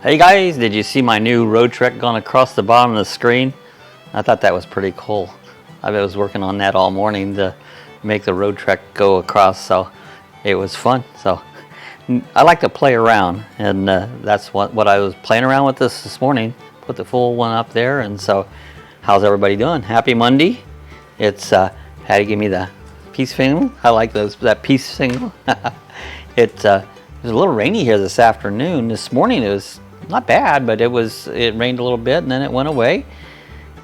Hey guys, did you see my new road trek going across the bottom of the screen? I thought that was pretty cool. I was working on that all morning to make the road trek go across, so it was fun. So I like to play around, and that's what I was playing around with this morning. Put the full one up there, and so how's everybody doing? Happy Monday. It's Patty gave me the peace signal. I like that peace signal. It was a little rainy here this afternoon. This morning it was not bad, but it rained a little bit and then it went away.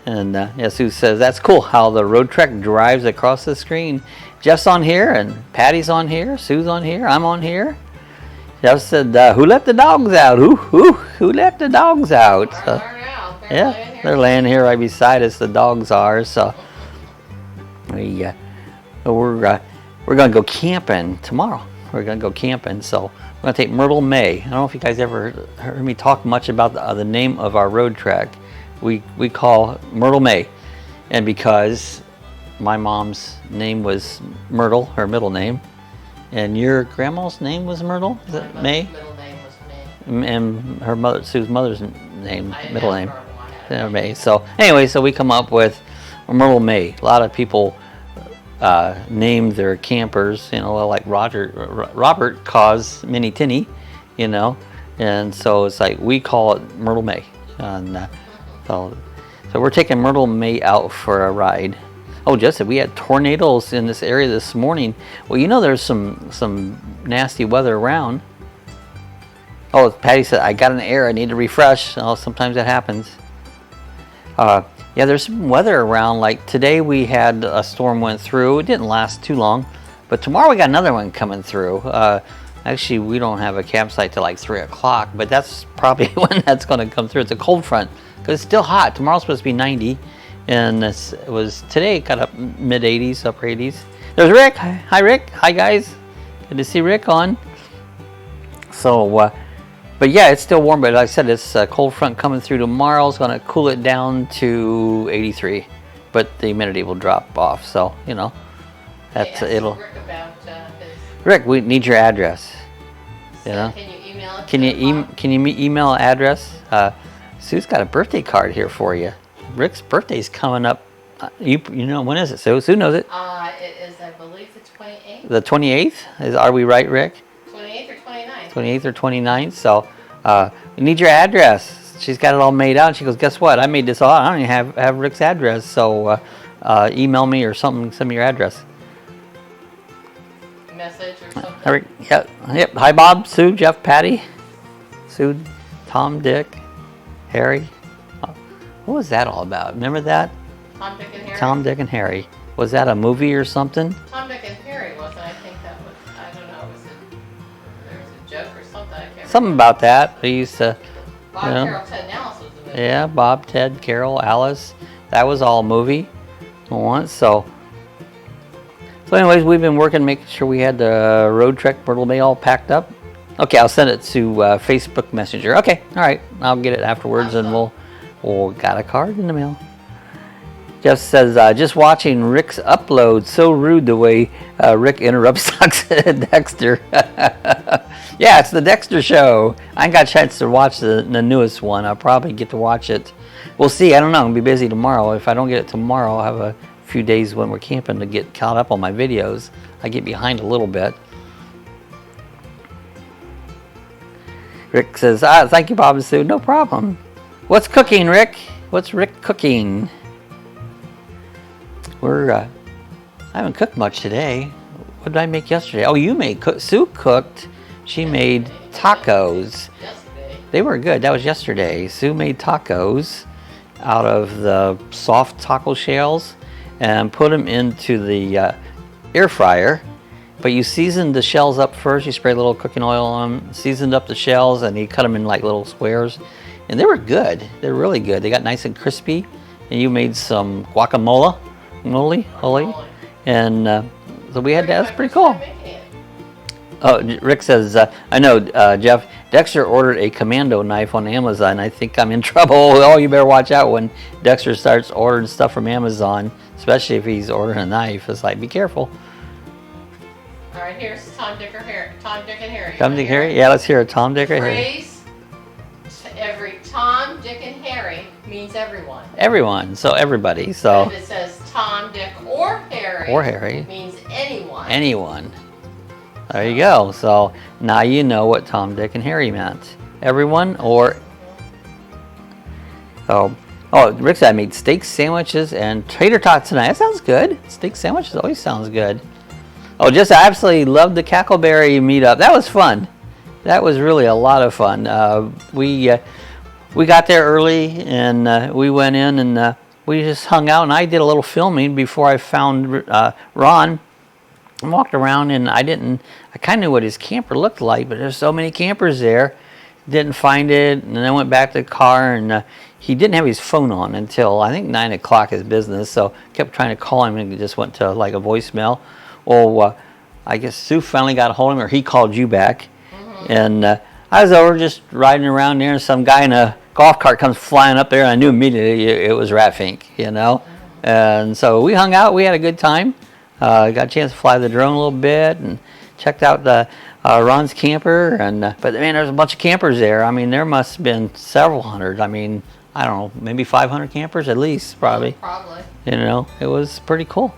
And yeah, Sue says that's cool how the road trek drives across the screen. Jeff's on here and Patty's on here, Sue's on here, I'm on here. Jeff said, who let the dogs out? Who let the dogs out? So, yeah, they're laying here right beside us. The dogs are. So we're gonna go camping tomorrow. We're gonna go camping. So we're gonna take Myrtle May. I don't know if you guys ever heard me talk much about the name of our road trek. We call Myrtle May, and because my mom's name was Myrtle, her middle name, and your grandma's name was Myrtle. Is it May? Middle name was May. And her mother, Sue's mother's name, middle name, May. So anyway, so we come up with Myrtle May. A lot of people named their campers, like Robert calls Minnie Tinny, and so it's like we call it Myrtle May, and so we're taking Myrtle May out for a ride. Oh, Justin, we had tornadoes in this area this morning. Well, there's some nasty weather around. Oh, Patty said I got an error. I need to refresh. Oh, sometimes that happens. Yeah, there's some weather around. Like today we had a storm went through. It didn't last too long. But tomorrow we got another one coming through. Actually, we don't have a campsite till like 3 o'clock. But that's probably when that's going to come through. It's a cold front. Because it's still hot. Tomorrow's supposed to be 90. And it was today got up mid-80s, upper 80s. There's Rick. Hi, Rick. Hi, guys. Good to see Rick on. So, but yeah, it's still warm, but like I said, it's a cold front coming through tomorrow. It's going to cool it down to 83, but the humidity will drop off. So, that's it'll. Rick, Rick, we need your address. Can you email it? Can you email address? Sue's got a birthday card here for you. Rick's birthday's coming up. When is it? Sue knows it. It is, I believe, the 28th. The 28th? Are we right, Rick? 28th or 29th. 28th or 29th. So we need your address. She's got it all made out. She goes, guess what? I made this all. I don't even have Rick's address. So email me or something. Send me your address. Message or something. Hi, Rick. Yep. Hi, Bob, Sue, Jeff, Patty, Sue, Tom, Dick, Harry. What was that all about? Remember that? Tom, Dick, and Harry. Tom, Dick, and Harry. Was that a movie or something? Tom, Dick, and Harry wasn't. I think that was. I don't know. There was a joke or something. I can't something remember. About that. We used to. Bob, Carol, Ted, and Alice was the movie. Yeah, Bob, Ted, Carol, Alice. That was all movie once. So anyways, we've been working, making sure we had the road trek Myrtle May all packed up. Okay, I'll send it to Facebook Messenger. Okay, all right. I'll get it afterwards, and we'll got a card in the mail. Jeff says, just watching Rick's upload. So rude the way Rick interrupts Dexter. Yeah, it's the Dexter show. I ain't got a chance to watch the newest one. I'll probably get to watch it. We'll see. I don't know. I'm going to be busy tomorrow. If I don't get it tomorrow, I'll have a few days when we're camping to get caught up on my videos. I get behind a little bit. Rick says, thank you, Bob and Sue. No problem. What's cooking, Rick? What's Rick cooking? I haven't cooked much today. What did I make yesterday? Oh, you made Sue cooked. She made tacos. They were good. That was yesterday. Sue made tacos out of the soft taco shells and put them into the air fryer. But you seasoned the shells up first. You sprayed a little cooking oil on them, seasoned up the shells, and you cut them in like little squares. And they were good. They're really good. They got nice and crispy. And you made some guacamole. And so we had that. That's pretty cool. Oh, Rick says, I know, Jeff, Dexter ordered a commando knife on Amazon. I think I'm in trouble. Oh, you better watch out when Dexter starts ordering stuff from Amazon, especially if he's ordering a knife. It's like, be careful. All right, here's Tom, Dick, or Harry. Tom, Dick, and Harry. Tom, Dick, Harry? Yeah, let's hear it. Tom, Dick, or Harry. Phrase Dick, and Harry means everyone. Everyone, so everybody. So If it says Tom, Dick, or Harry, it means anyone. Anyone. There you go. So now you know what Tom, Dick, and Harry meant. Everyone or... Oh, Rick said I made steak sandwiches and tater tots tonight. That sounds good. Steak sandwiches always sounds good. Oh, just I absolutely loved the Cackleberry meetup. That was fun. That was really a lot of fun. We got there early and we went in and we just hung out, and I did a little filming before I found Ron. I walked around and I kind of knew what his camper looked like, but there's so many campers there. Didn't find it, and then I went back to the car, and he didn't have his phone on until I think 9 o'clock his business, so kept trying to call him and it just went to like a voicemail. Well, I guess Sue finally got a hold of him, or he called you back. And I was over just riding around there, and some guy in a golf cart comes flying up there, and I knew immediately it was Ratfink, you know. And so we hung out, we had a good time. Got a chance to fly the drone a little bit and checked out the Ron's camper. And but man, there's a bunch of campers there. I mean, there must have been several hundred. I mean, I don't know, maybe 500 campers at least, probably. Probably. You know, it was pretty cool.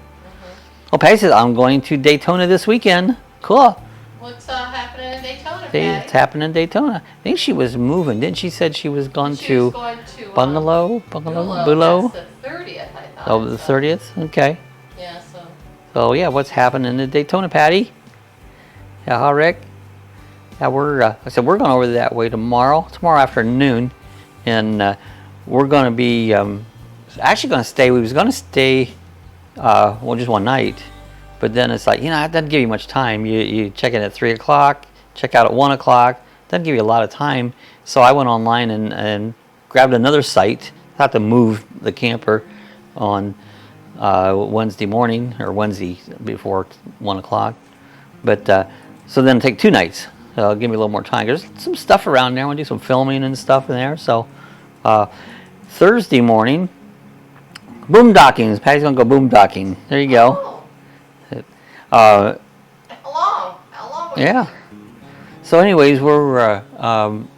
Oh, Patty says, I'm going to Daytona this weekend. Cool. What's happening in Daytona, Patty? It's happening in Daytona. I think she was moving. Didn't she said she was going She to was going to Bungalow? Bungalow. That's the 30th, I thought. Oh, the 30th? Okay. Yeah, so. So, yeah, what's happening in Daytona, Patty? Yeah, huh, Rick? Yeah, I said we're going over that way tomorrow afternoon. And we're going to be actually going to stay. We was going to stay, well, just one night. But then it's like, you know, it doesn't give you much time. You check in at 3 o'clock, check out at 1 o'clock. Doesn't give you a lot of time. So I went online and grabbed another site. I had to move the camper on Wednesday morning, or Wednesday before 1 o'clock. But so then take 2 nights. Give me a little more time. There's some stuff around there. I want to do some filming and stuff in there. So Thursday morning, boondocking. Patty's going to go boondocking. There you go. Oh. How long? Yeah. So anyways, we're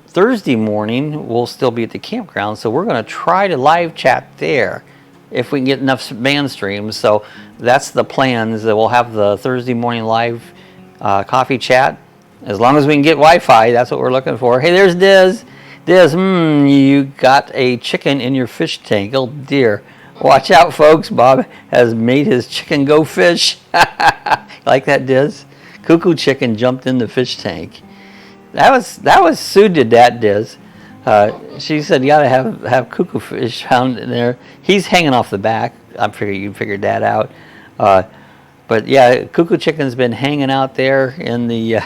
Thursday morning, we'll still be at the campground, so we're going to try to live chat there if we can get enough band streams. So that's the plan, is that we'll have the Thursday morning live coffee chat. As long as we can get Wi-Fi, that's what we're looking for. Hey, there's Diz. Diz, you got a chicken in your fish tank. Oh dear. Watch out, folks. Bob has made his chicken go fish. Like that, Diz? Cuckoo chicken jumped in the fish tank. That was Sue did that, Diz. She said you gotta have cuckoo fish found in there. He's hanging off the back. I'm figuring you figured that out. But yeah, cuckoo chicken's been hanging out there in the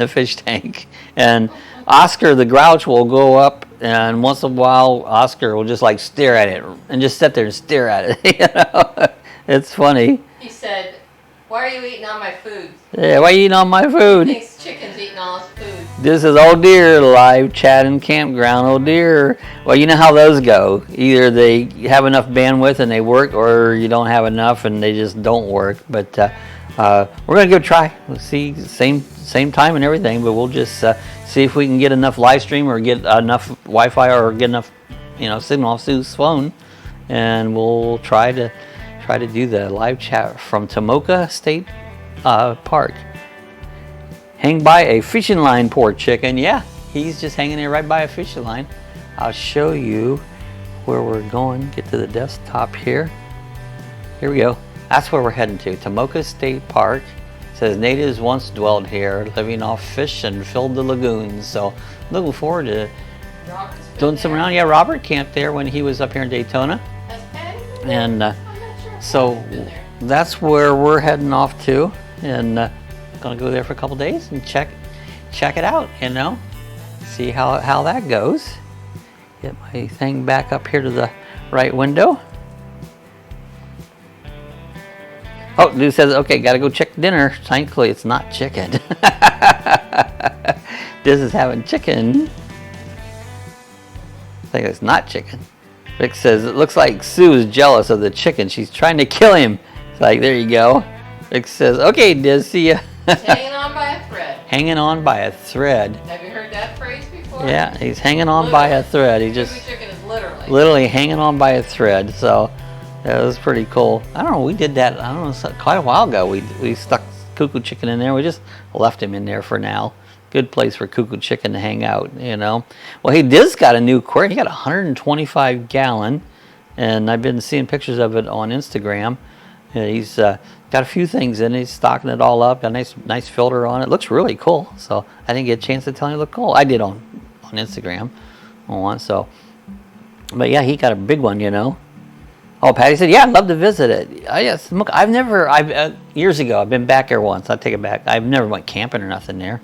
fish tank. And Oscar the Grouch will go up, and once in a while Oscar will just like stare at it and just sit there and stare at it. You know, it's funny. He said, "Why are you eating all my food?" Yeah, why are you eating all my food? He thinks chicken's eating all his food. This is oh dear, live chat and campground. Oh dear. Well, you know how those go. Either they have enough bandwidth and they work, or you don't have enough and they just don't work. But we're gonna give it a try. We'll see, same time and everything. But we'll just see if we can get enough live stream or get enough Wi-Fi or get enough, signal off Sue's phone, and we'll try to do the live chat from Tomoka State Park. Hang by a fishing line, poor chicken. Yeah, he's just hanging there right by a fishing line. I'll show you where we're going. Get to the desktop here. Here we go. That's where we're heading to. Tomoka State Park. It says natives once dwelled here, living off fish and filled the lagoons. So looking forward to doing some around. Yeah, Robert camped there when he was up here in Daytona. And so that's where we're heading off to, and gonna go there for a couple days and check it out, see how that goes. Get my thing back up here to the right window. Oh, dude says, okay, gotta go check dinner. Thankfully, it's not chicken. This is having chicken. I think it's not chicken. Rick says, it looks like Sue is jealous of the chicken. She's trying to kill him. It's like, there you go. Rick says, okay, Diz, see ya. He's hanging on by a thread. Hanging on by a thread. Have you heard that phrase before? Yeah, he's hanging on by a thread. He just... Chicken is literally literally hanging on by a thread. So that was pretty cool. I don't know, we did that, I don't know, quite a while ago. We stuck Cuckoo Chicken in there. We just left him in there for now. Good place for Cuckoo Chicken to hang out, you know. Well, he just got a new aquarium. He got a 125 gallon, and I've been seeing pictures of it on Instagram. He's got a few things in it. He's stocking it all up. Got a nice filter on it. Looks really cool. So I didn't get a chance to tell him it looked cool. I did on Instagram once. So, but yeah, he got a big one, you know. Oh, Patty said, yeah, I'd love to visit it. Yes, I've years ago, I've been back there once. I take it back. I've never went camping or nothing there.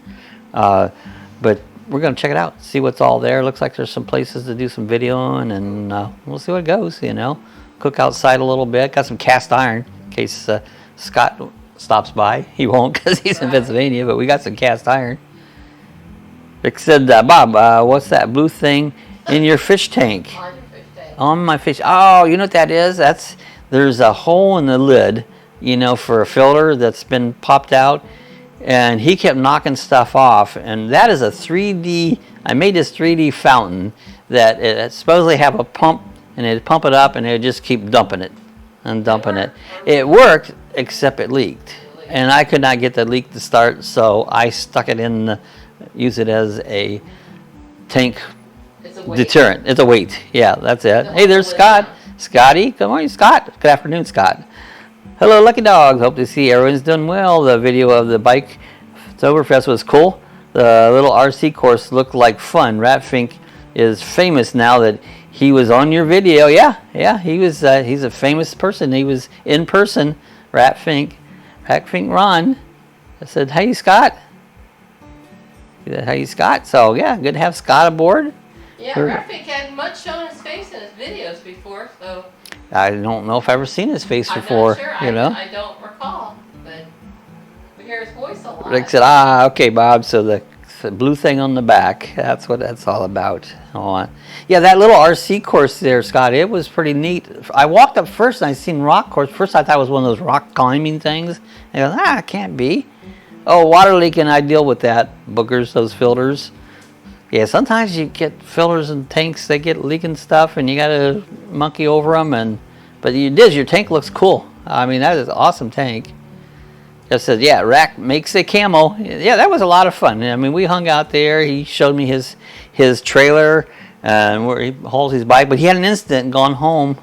But we're going to check it out, see what's all there. Looks like there's some places to do some videoing, and we'll see what goes, you know. Cook outside a little bit. Got some cast iron in case Scott stops by. He won't because he's in Pennsylvania, but we got some cast iron. Rick said, Bob, what's that blue thing in your fish tank? On my fish. Oh, you know what that is? There's a hole in the lid, you know, for a filter that's been popped out. And he kept knocking stuff off, and that is a 3D, I made this 3D fountain that it supposedly have a pump, and it'd pump it up, and it'd just keep dumping it and dumping it. It worked, except it leaked. And I could not get the leak to start, so I stuck it in, use it as a tank deterrent. It's a weight. Yeah, that's it. Hey, there's Scott. Scotty, good morning, Scott. Good afternoon, Scott. Hello, Lucky Dogs. Hope to see everyone's doing well. The video of the bike Oktoberfest was cool. The little RC course looked like fun. Ratfink is famous now that he was on your video. Yeah, he was. He's a famous person. He was in person. Ratfink Ron. I said, hey, Scott. He said, hey, Scott. So, yeah, good to have Scott aboard. Yeah, Ratfink hadn't much shown his face in his videos before, so... I don't know if I've ever seen his face before, I'm not sure. You know? I don't recall, but we hear his voice a lot. Rick said, okay, Bob, so the blue thing on the back, that's what that's all about. Yeah, that little RC course there, Scott, it was pretty neat. I walked up first and I seen rock course. First I thought it was one of those rock climbing things. And I go, it can't be. Oh, water leaking, I deal with that. Boogers, those filters. Yeah, sometimes you get filters and tanks, they get leaking stuff, and you got to monkey over them. But your tank looks cool. I mean, that is an awesome tank. Just said, yeah, Rack makes a camo. Yeah, that was a lot of fun. I mean, we hung out there. He showed me his trailer and where he hauls his bike. But he had an incident gone home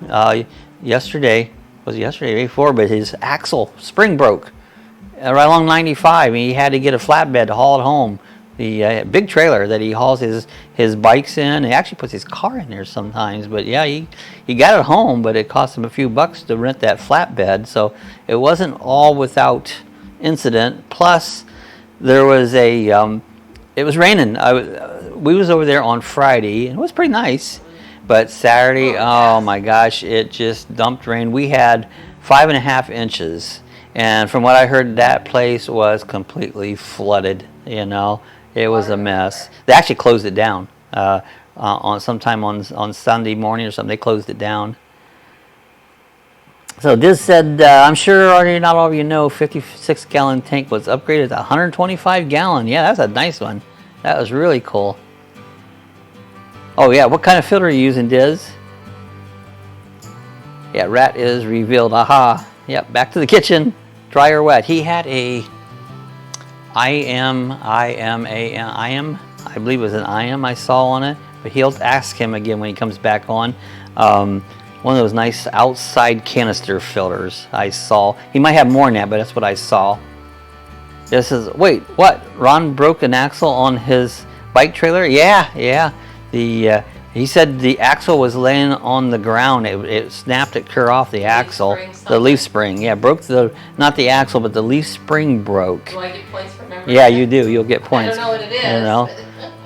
yesterday. Was it yesterday or before? But his axle spring broke right along 95. And he had to get a flatbed to haul it home. The big trailer that he hauls his bikes in. He actually puts his car in there sometimes. But yeah, he got it home, but it cost him a few bucks to rent that flatbed. So it wasn't all without incident. Plus, there was it was raining. We was over there on Friday, and it was pretty nice. But Saturday, oh my gosh, it just dumped rain. We had 5.5 inches. And from what I heard, that place was completely flooded, you know. It was a mess. They actually closed it down sometime on Sunday morning or something. They closed it down. So this said, I'm sure not all of you know, 56-gallon tank was upgraded to 125-gallon. Yeah, that's a nice one. That was really cool. Oh yeah, what kind of filter are you using, Diz? Yeah, rat is revealed. Aha. Yep, back to the kitchen. Dry or wet. He had a I believe it was an IM I saw on it, but he'll ask him again when he comes back on. One of those nice outside canister filters I saw. He might have more than that, but that's what I saw. This is, wait, what? Ron broke an axle on his bike trailer? Yeah. He said the axle was laying on the ground. It snapped it clear off the axle. The leaf spring. Yeah, broke not the axle, but the leaf spring broke. Do I get points for remembering? Yeah, you do. You'll get points. I don't know what it is. You know?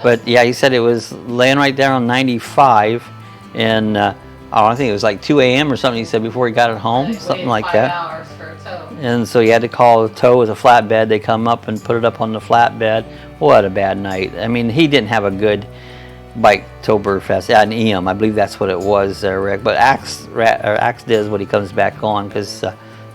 But yeah, he said it was laying right there on 95. And I think it was like 2 a.m. or something he said before he got it home. Something like that. 5 hours for a tow. And so he had to call a tow with a flatbed. They come up and put it up on the flatbed. What a bad night. I mean, he didn't have a good bike Oktoberfest. Yeah, an EM. I believe that's what it was, Rick. But Axe does when he comes back on, because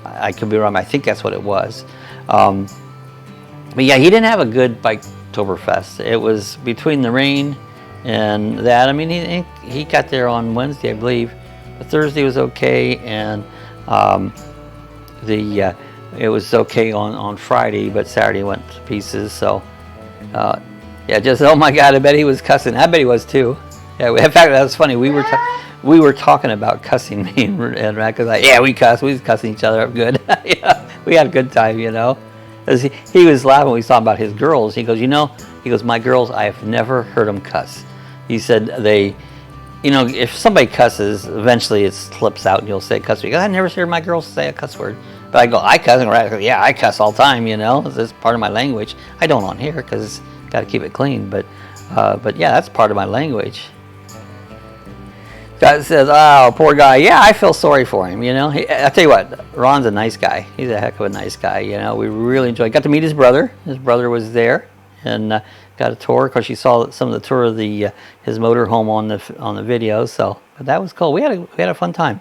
I could be wrong. I think that's what it was. But yeah, he didn't have a good bike Oktoberfest. It was between the rain and that. I mean, he got there on Wednesday, I believe. But Thursday was okay, and it was okay on Friday, but Saturday went to pieces. So yeah, just oh my God, I bet he was cussing. I bet he was too. Yeah, in fact, that was funny. We were talking about cussing, me and because yeah, we cuss. We was cussing each other up good. Yeah, we had a good time, you know. He was laughing when we talking about his girls. He goes, you know, my girls, I have never heard them cuss. He said you know, if somebody cusses, eventually it slips out and you'll say cuss word. He goes, I never heard my girls say a cuss word. But I go, I cuss, and I go, yeah, I cuss all the time, you know. It's part of my language. I don't on here because got to keep it clean. But yeah, that's part of my language. Guy says, oh, poor guy. Yeah, I feel sorry for him, you know. I tell you what, Ron's a nice guy. He's a heck of a nice guy, you know. We really enjoyed. Got to meet his brother. His brother was there, and got a tour because she saw some of the tour of his motor home on the video. So, but that was cool. We had a fun time.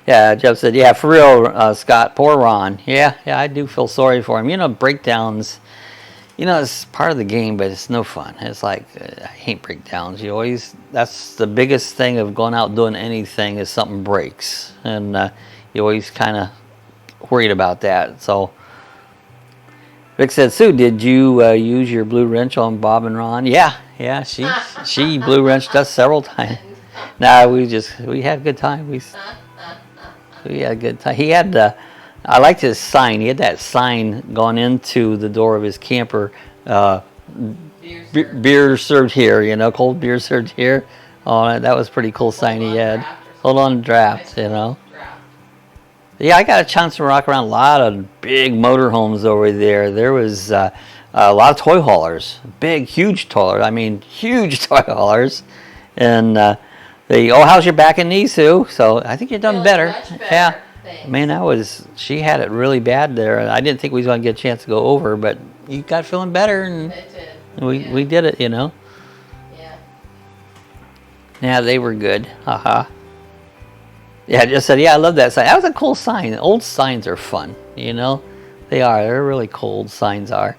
Yeah, Jeff said, yeah, for real, Scott, poor Ron. Yeah, I do feel sorry for him. You know, breakdowns, you know, it's part of the game, but it's no fun. It's like, I hate breakdowns. That's the biggest thing of going out doing anything is something breaks. And you always kind of worried about that. So, Vic said, Sue, did you use your blue wrench on Bob and Ron? Yeah, she blue wrenched us several times. Nah, we had a good time. We had a good time. He had, I liked his sign. He had that sign going into the door of his camper. Beer served here, you know, cold beer served here. Oh, that was a pretty cool sign he had. Hold on draft, you know. Yeah, I got a chance to rock around a lot of big motorhomes over there. There was a lot of toy haulers, big, huge toy haulers. I mean, huge toy haulers. And how's your back and knee, Sue? So I think you've done better. Yeah, thanks. Man, she had it really bad there. I didn't think we was going to get a chance to go over, but you got feeling better, and we did it, you know. Yeah. Yeah, they were good. Haha. Yeah, I just said, yeah, I love that sign. That was a cool sign. Old signs are fun, you know. They are. They're really cool, signs are.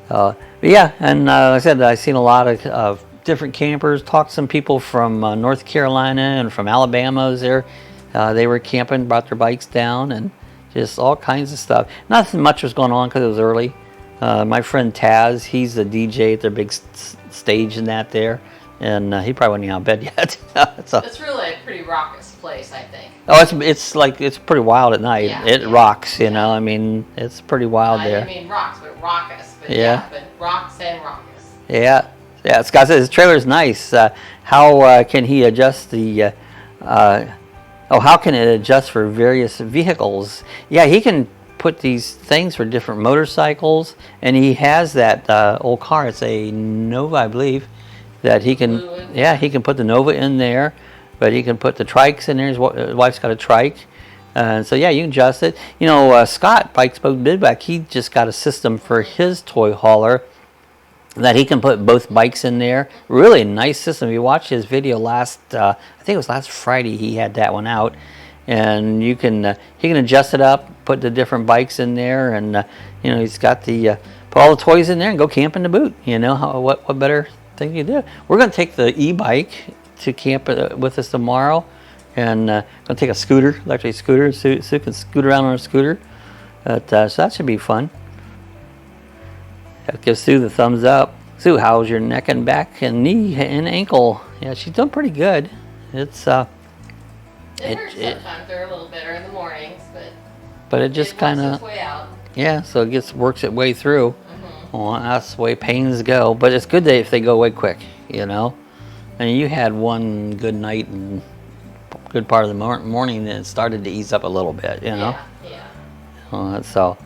But yeah, and like I said, I've seen a lot of different campers. Talked to some people from North Carolina and from Alabama was there. They were camping, brought their bikes down, and just all kinds of stuff. Nothing much was going on because it was early. My friend Taz, he's the DJ at their big stage in that there. And he probably wasn't even out of bed yet. So, it's really a pretty raucous place, I think. Oh, it's pretty wild at night. Yeah, it rocks, you know. I mean, it's pretty wild there. I mean, rocks, but raucous. But yeah, but rocks and raucous. Yeah. Scott says his trailer's nice. How can he adjust the? How can it adjust for various vehicles? Yeah, he can put these things for different motorcycles, and he has that old car. It's a Nova, I believe. That he can, he can put the Nova in there, but he can put the trikes in there. His wife's got a trike, so yeah, you can adjust it. You know, Scott Bikes Boat Bidback, he just got a system for his toy hauler that he can put both bikes in there. Really nice system. If you watched his video I think it was last Friday, he had that one out, and he can adjust it up, put the different bikes in there, and you know, he's got the put all the toys in there and go camping to boot. You know, what better thing you do? We're going to take the e-bike to camp with us tomorrow, and going to take a scooter, electric scooter. Sue can scoot around on a scooter. So that should be fun. Give Sue the thumbs up. Sue, how's your neck and back and knee and ankle? Yeah, she's done pretty good. It's it hurts sometimes. They're a little better in the mornings, but it just kind of yeah. So it works its way through. Well, that's the way pains go, but it's good if they go away quick, you know. And you had one good night and good part of the morning, and it started to ease up a little bit, you know. Yeah. So,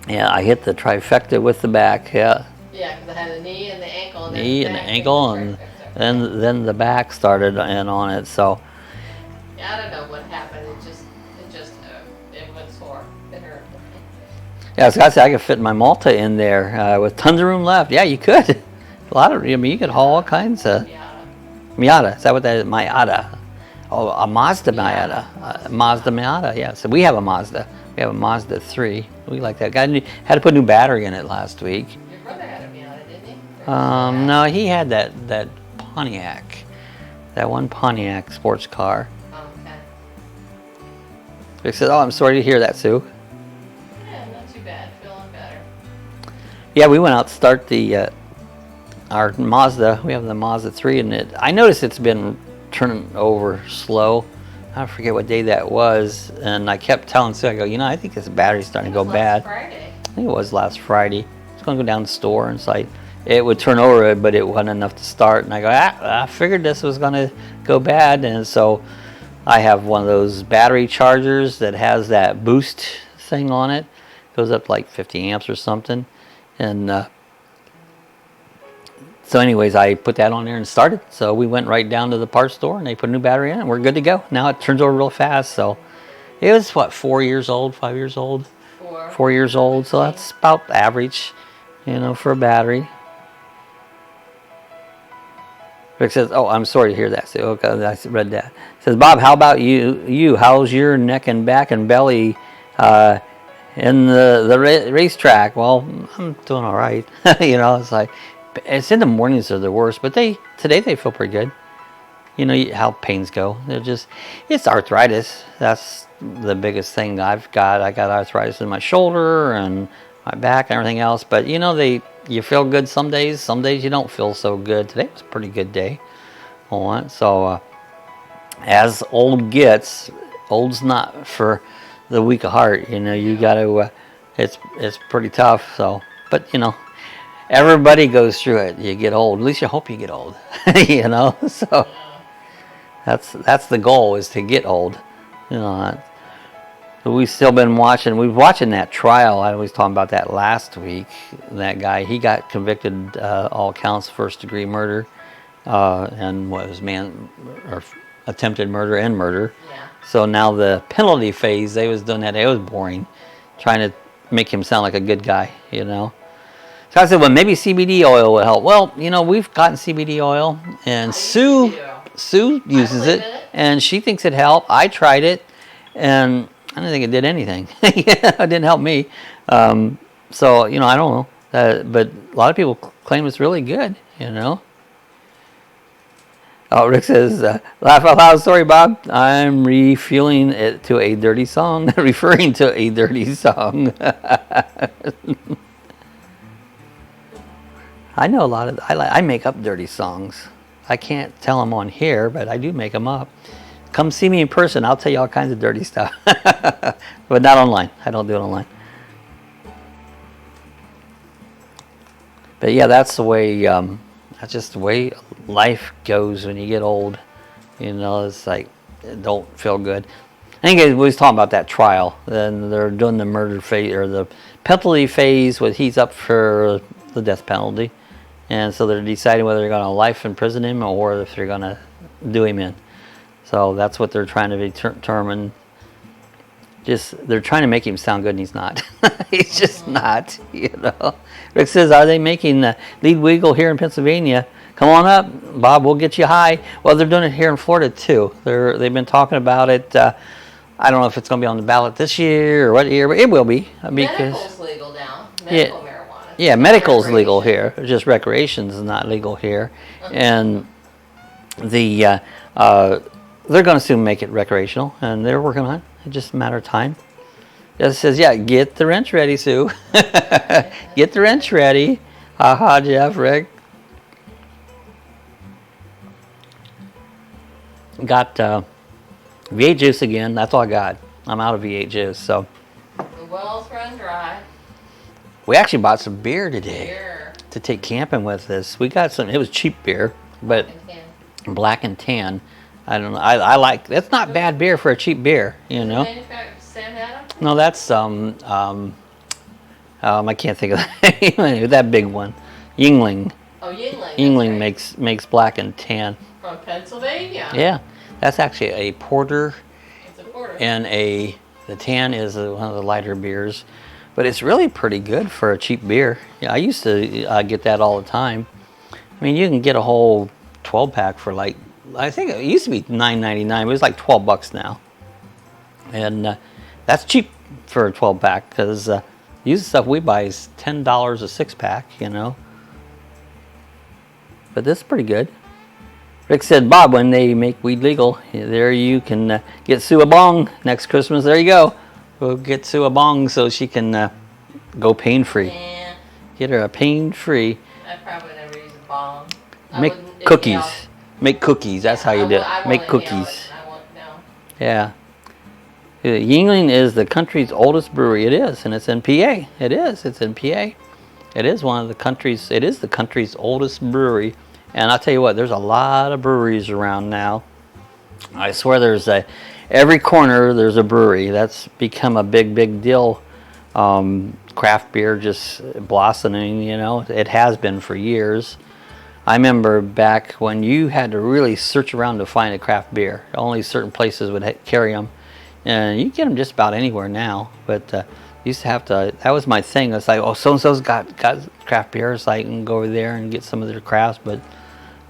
yeah, I hit the trifecta with the back, yeah. Yeah, because I had the knee and the ankle. And knee and the ankle, and then the back started in on it. So. Yeah, I don't know what happened. It went sore. It hurt. Yeah, as I said, I could fit my Malta in there with tons of room left. Yeah, you could. A lot of, I mean, you could haul all kinds of. Miata. Is that what that is? Miata. Oh, a Mazda Miata. Mazda Miata, yeah. So we have a Mazda. We have a Mazda 3. We like that. Had to put a new battery in it last week. Your No, he had that Pontiac, that one Pontiac sports car. Okay. He said, "Oh, I'm sorry to hear that, Sue." Yeah, not too bad. Feeling better. Yeah, we went out to start the our Mazda. We have the Mazda 3 in it. I noticed it's been turning over slow. I forget what day that was, and I kept telling Sue, I go, I think this battery's starting to go bad. Friday. I think it was last Friday. I was going to go down to the store, and it's like, it would turn over, but it wasn't enough to start. And I go, I figured this was going to go bad, and so I have one of those battery chargers that has that boost thing on it. Goes up to like 50 amps or something, and so anyways, I put that on there and started. So we went right down to the parts store and they put a new battery in it and we're good to go. Now it turns over real fast. So it was what, 4 years old, 5 years old? 4 years old. So that's about average, for a battery. Rick says, "Oh, I'm sorry to hear that." So, okay, I read that. It says, "Bob, how about you? How's your neck and back and belly in the racetrack?" Well, I'm doing all right. It's like, it's in the mornings are the worst, but today they feel pretty good. How pains go. It's arthritis. That's the biggest thing I've got. I got arthritis in my shoulder and my back and everything else. But you feel good some days you don't feel so good. Today was a pretty good day. So as old gets, old's not for the weak of heart. You got to. It's pretty tough. So, but everybody goes through it. You get old. At least you hope you get old. So that's the goal, is to get old. We've still been watching. We've watching that trial. I was talking about that last week. That guy, he got convicted, all counts, first-degree murder, and attempted murder and murder. Yeah. So now the penalty phase, they was doing that. It was boring, trying to make him sound like a good guy. So I said, well, maybe CBD oil will help. Well, we've gotten CBD oil, and Sue uses it, and she thinks it helped. I tried it, and I didn't think it did anything. It didn't help me. So, I don't know. But a lot of people claim it's really good, Oh, Rick says, laugh out loud. Sorry, Bob. I'm refueling it to a dirty song, referring to a dirty song. I know a lot of, I make up dirty songs. I can't tell them on here, but I do make them up. Come see me in person. I'll tell you all kinds of dirty stuff. But not online. I don't do it online. But yeah, that's the way, that's just the way life goes when you get old. It's like, it don't feel good. I think we was talking about that trial. Then they're doing the murder phase, or the penalty phase, where he's up for the death penalty. And so they're deciding whether they're going to life imprison him or if they're going to do him in. So that's what they're trying to determine. They're trying to make him sound good, and he's not. He's just not, Rick says, are they making the lead wiggle here in Pennsylvania? Come on up, Bob, we'll get you high. Well, they're doing it here in Florida, too. They've been talking about it. I don't know if it's going to be on the ballot this year or what year, but it will be. Medical's legal now. Medical marijuana. Yeah, medical's legal here. Just recreation's not legal here. And they're going to soon make it recreational, and they're working on it. It's just a matter of time. It says, yeah, get the wrench ready, Sue. Get the wrench ready. Ha Jeff, Rick. Got V8 juice again. That's all I got. I'm out of V8 juice, so. The wells run dry. We actually bought some beer today to take camping with us. We got some. It was cheap beer, but black and tan. I don't know. I like. That's not bad beer for a cheap beer, No, that's I can't think of that name. That big one, Yingling. Oh, Yingling. Yingling makes black and tan. From Pennsylvania. Yeah, that's actually a porter. It's a porter. And the tan is one of the lighter beers, but it's really pretty good for a cheap beer. Yeah, I used to get that all the time. I mean, you can get a whole 12-pack for like, I think it used to be $9.99, but it's like $12 now. And that's cheap for a 12-pack, because usually stuff we buy is $10 a 6-pack, but this is pretty good. Rick said, Bob, when they make weed legal, there you can get Sue a bong next Christmas. There you go. We'll get Sue a bong so she can go pain-free. Yeah. Get her a pain-free. I probably never use a bong. Make cookies. Make cookies. That's how you do it. Make cookies. I won't, no. Yeah. Yuengling is the country's oldest brewery. It is, and it's in PA. It is. It's in PA. It is one of the country's. It is the country's oldest brewery. And I'll tell you what, there's a lot of breweries around now. I swear there's every corner there's a brewery. That's become a big deal. Craft beer just blossoming, you know. It has been for years. I remember back when you had to really search around to find a craft beer. Only certain places would carry them. And you get them just about anywhere now. But used to have to, that was my thing. It's like, oh, so-and-so's got craft beer, so I can go over there and get some of their crafts. But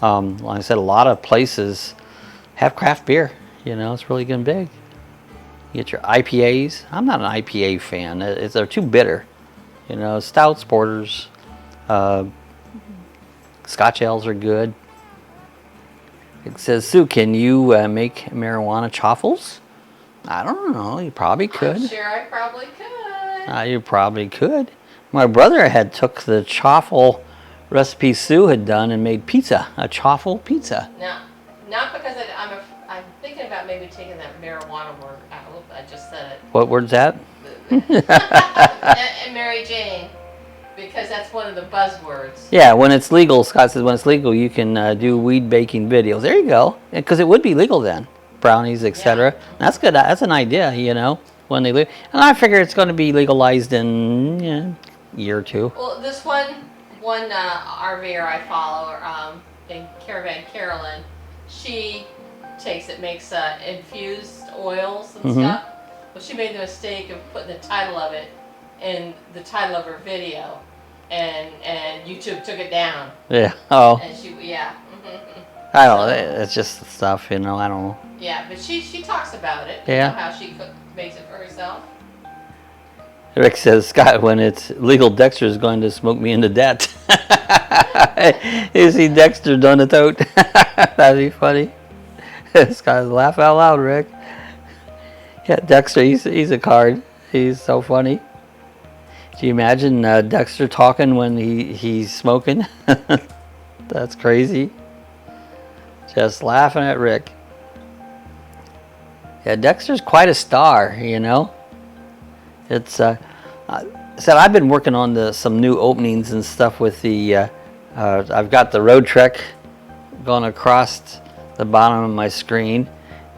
like I said, a lot of places have craft beer. You know, it's really getting big. You get your IPAs. I'm not an IPA fan. They're too bitter. You know, stouts, porters, Scotch ales are good. It says, Sue, can you make marijuana chaffles? I don't know. You probably could. I'm sure I probably could. You probably could. My brother had took the chaffle recipe Sue had done and made pizza, a chaffle pizza. Now, not because I'm thinking about maybe taking that marijuana word out. I just said it. What word's that? And Mary Jane, because that's one of the buzzwords. Yeah, when it's legal, Scott says when it's legal, you can do weed baking videos. There you go. Because it would be legal then. Brownies, etc. Yeah. That's good. That's an idea, you know, when they leave. And I figure it's going to be legalized in a year or two. Well, this one RVer I follow, in Caravan Carolyn, she makes infused oils and stuff. Well, she made the mistake of putting the title of it in the title of her video, and YouTube took it down. Yeah. Oh. And yeah. I don't know. It's just stuff, you know. I don't know. Yeah, but she talks about it. Yeah. You know, how she makes it for herself. Rick says, Scott, when it's legal, Dexter is going to smoke me into debt. You see Dexter done a tote. That'd be funny. Scott, laugh out loud, Rick. Yeah, Dexter, he's a card. He's so funny. Do you imagine Dexter talking when he's smoking? That's crazy. Just laughing at Rick. Yeah, Dexter's quite a star, you know. It's said I've been working on some new openings and stuff with the. I've got the road trek going across the bottom of my screen,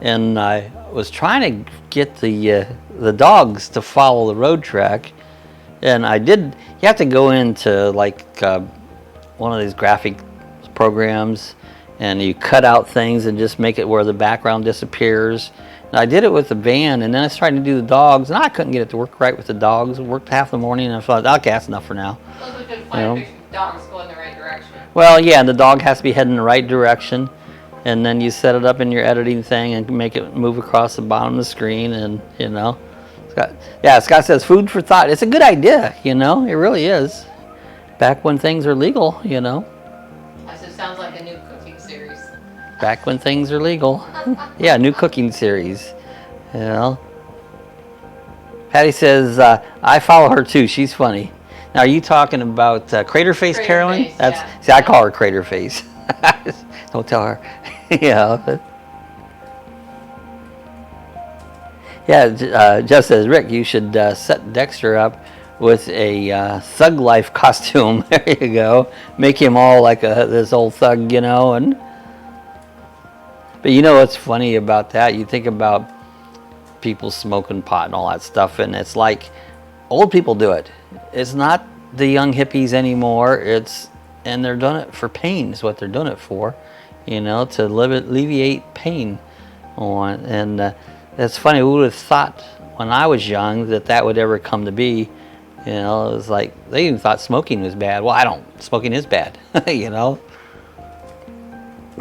and I was trying to get the dogs to follow the road trek, and I did. You have to go into like one of these graphic programs, and you cut out things and just make it where the background disappears. And I did it with the van, and then I started to do the dogs, and I couldn't get it to work right with the dogs. It worked half the morning, and I thought, okay, that's enough for now. Well, we could find a picture of dogs going the right direction. Well, yeah, the dog has to be heading in the right direction, and then you set it up in your editing thing and make it move across the bottom of the screen, and you know. Scott says, food for thought. It's a good idea, you know, it really is. Back when things are legal, you know. It sounds like a new cooking series. Back when things are legal. Yeah, new cooking series. You know. Patty says, I follow her too. She's funny. Now, are you talking about Crater Face, Carolyn? Face, yeah. See, I call her Crater Face. Don't tell her. Yeah. Yeah, Jeff says, Rick, you should set Dexter up with a thug life costume. There you go. Make him all like this old thug, you know. But you know what's funny about that? You think about people smoking pot and all that stuff, and it's like old people do it. It's not the young hippies anymore. And they're doing it for pain is what they're doing it for, you know, to alleviate pain. And it's funny. Who would have thought when I was young that would ever come to be? You know, it was like they even thought smoking was bad. Well, smoking is bad. You know,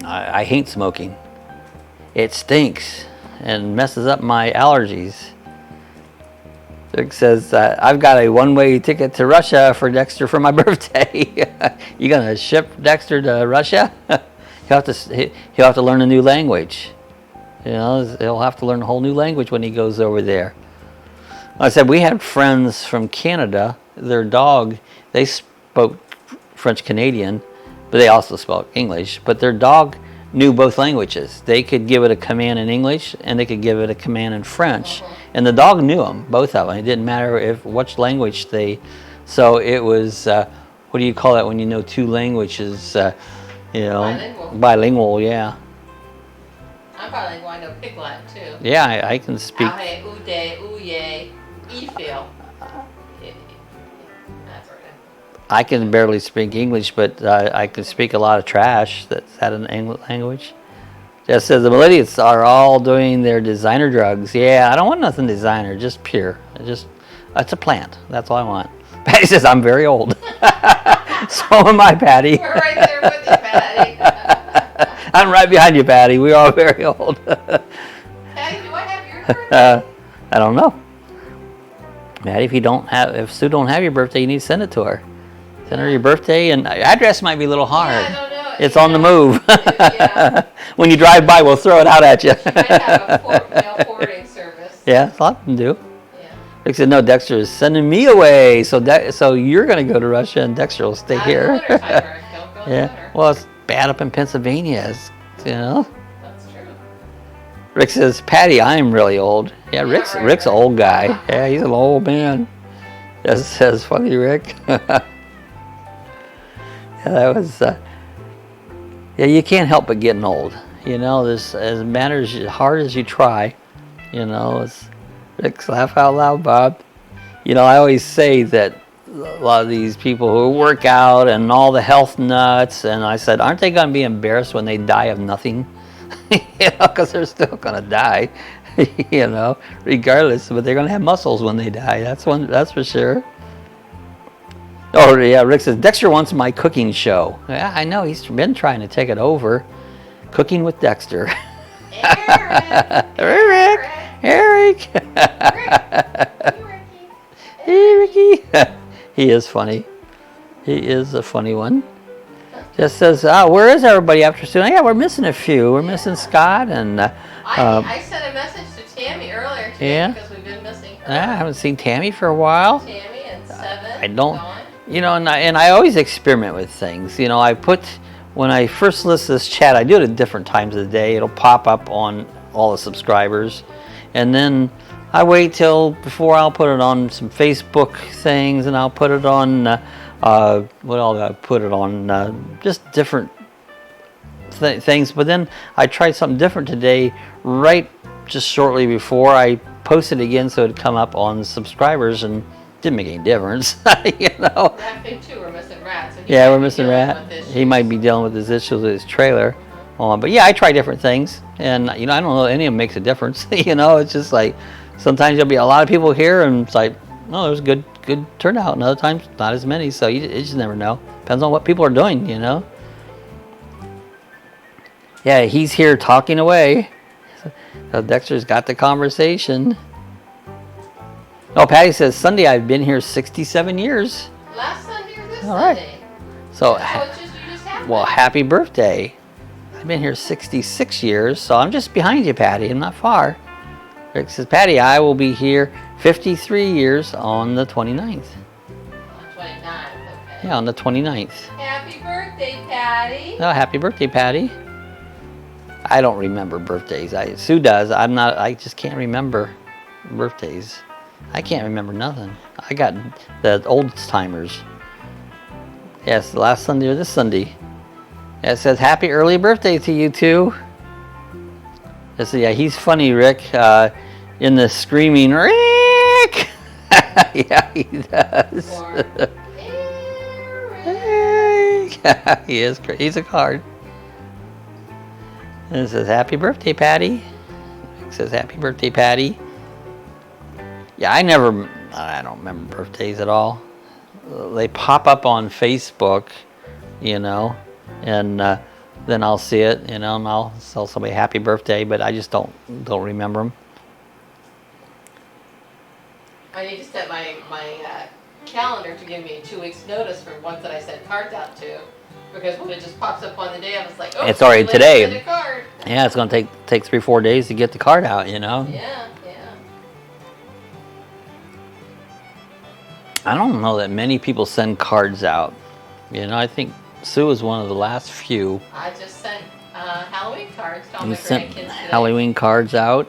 I hate smoking. It stinks and messes up my allergies. Rick says, I've got a one-way ticket to Russia for Dexter for my birthday. You gonna ship Dexter to Russia? He'll have to learn a new language. You know, he'll have to learn a whole new language when he goes over there. I said we had friends from Canada. Their dog, they spoke French Canadian, but they also spoke English. But their dog knew both languages. They could give it a command in English and they could give it a command in French. And the dog knew them, both of them. It didn't matter which language they. So it was, what do you call that when you know two languages? You know, bilingual, yeah. I'm bilingual. I know Piglet too. Yeah, I can speak. Ahe, ude, uye, ifil. That's right. I can barely speak English, but I can speak a lot of trash. That's that an English language. Just says the millennials are all doing their designer drugs. Yeah, I don't want nothing designer, just pure. It's a plant. That's all I want. Patty says I'm very old. So am I, Patty. We're right there with you, Patty. I'm right behind you, Patty. We are very old. Patty, do I have your birthday? I don't know. Patty, if Sue don't have your birthday, you need to send it to her. Send her your birthday, and address might be a little hard. Yeah, I don't know. It's on the move. Yeah. When you drive by, we'll throw it out at you. She might have a mail forwarding service. Yeah, that's a lot to do. Yeah. Rick said, no, Dexter is sending me away. So you're going to go to Russia and Dexter will stay here. Not in the wintertime, Rick. Don't go in the winter. Well, it's bad up in Pennsylvania, you know. That's true. Rick says, Patty, I'm really old. Yeah, Rick's an old guy. Yeah, he's an old man. That says, funny, Rick. Yeah, that was, yeah, you can't help but getting old. You know, as matters as hard as you try, you know, it's Rick's laugh out loud, Bob. You know, I always say that a lot of these people who work out and all the health nuts, and I said, aren't they going to be embarrassed when they die of nothing? You know, because they're still going to die, you know, regardless. But they're going to have muscles when they die. That's for sure. Oh, yeah, Rick says, Dexter wants my cooking show. Yeah, I know. He's been trying to take it over. Cooking with Dexter. Eric. Eric. Hey, Ricky. He is funny. He is a funny one. Just says, where is everybody after soon? Yeah, we're missing a few. We're missing Scott and... I sent a message to Tammy earlier today because we've been missing her. I haven't seen Tammy for a while. Tammy and Seven. I don't... You know, and I always experiment with things. You know, when I first list this chat, I do it at different times of the day. It'll pop up on all the subscribers. And then I wait till before I'll put it on some Facebook things, and I'll put it on, what else I put it on? Just different things. But then I tried something different today, right just shortly before I posted again, so it'd come up on subscribers, and didn't make any difference, you know. I think too, we're missing Rat. So yeah, we're missing Rat. He might be dealing with his issues with his trailer. But yeah, I try different things, and you know, I don't know any of them makes a difference. You know, it's just like sometimes there'll be a lot of people here, and it's like, oh, there's good turnout, and other times not as many. So you just never know. Depends on what people are doing, you know. Yeah, he's here talking away. So Dexter's got the conversation. Oh, Patty says, Sunday, I've been here 67 years. Last Sunday or this All right. Sunday? So, You just happened. well, happy birthday. I've been here 66 years, so I'm just behind you, Patty. I'm not far. Rick says, Patty, I will be here 53 years on the 29th. On 29th, okay. Yeah, on the 29th. Happy birthday, Patty. Oh, happy birthday, Patty. I don't remember birthdays. Sue does. I just can't remember birthdays. I can't remember nothing. I got the old timers. Yes, last Sunday or this Sunday. Yeah, it says happy early birthday to you two. Yeah, he's funny, Rick. In the screaming, Rick. Yeah, he does. Rick. He is. He's a card. And it says happy birthday, Patty. It says happy birthday, Patty. Yeah, I don't remember birthdays at all. They pop up on Facebook, you know, and then I'll see it, you know, and I'll tell somebody happy birthday, but I just don't remember them. I need to set my calendar to give me 2 weeks notice for ones that I send cards out to. Because when it just pops up on the day, I was like, oh, it's already today. send a card. Yeah, it's going to take 3-4 days to get the card out, you know? Yeah. I don't know that many people send cards out. You know, I think Sue is one of the last few. I just sent Halloween cards to all You my sent grandkids today. Halloween cards out.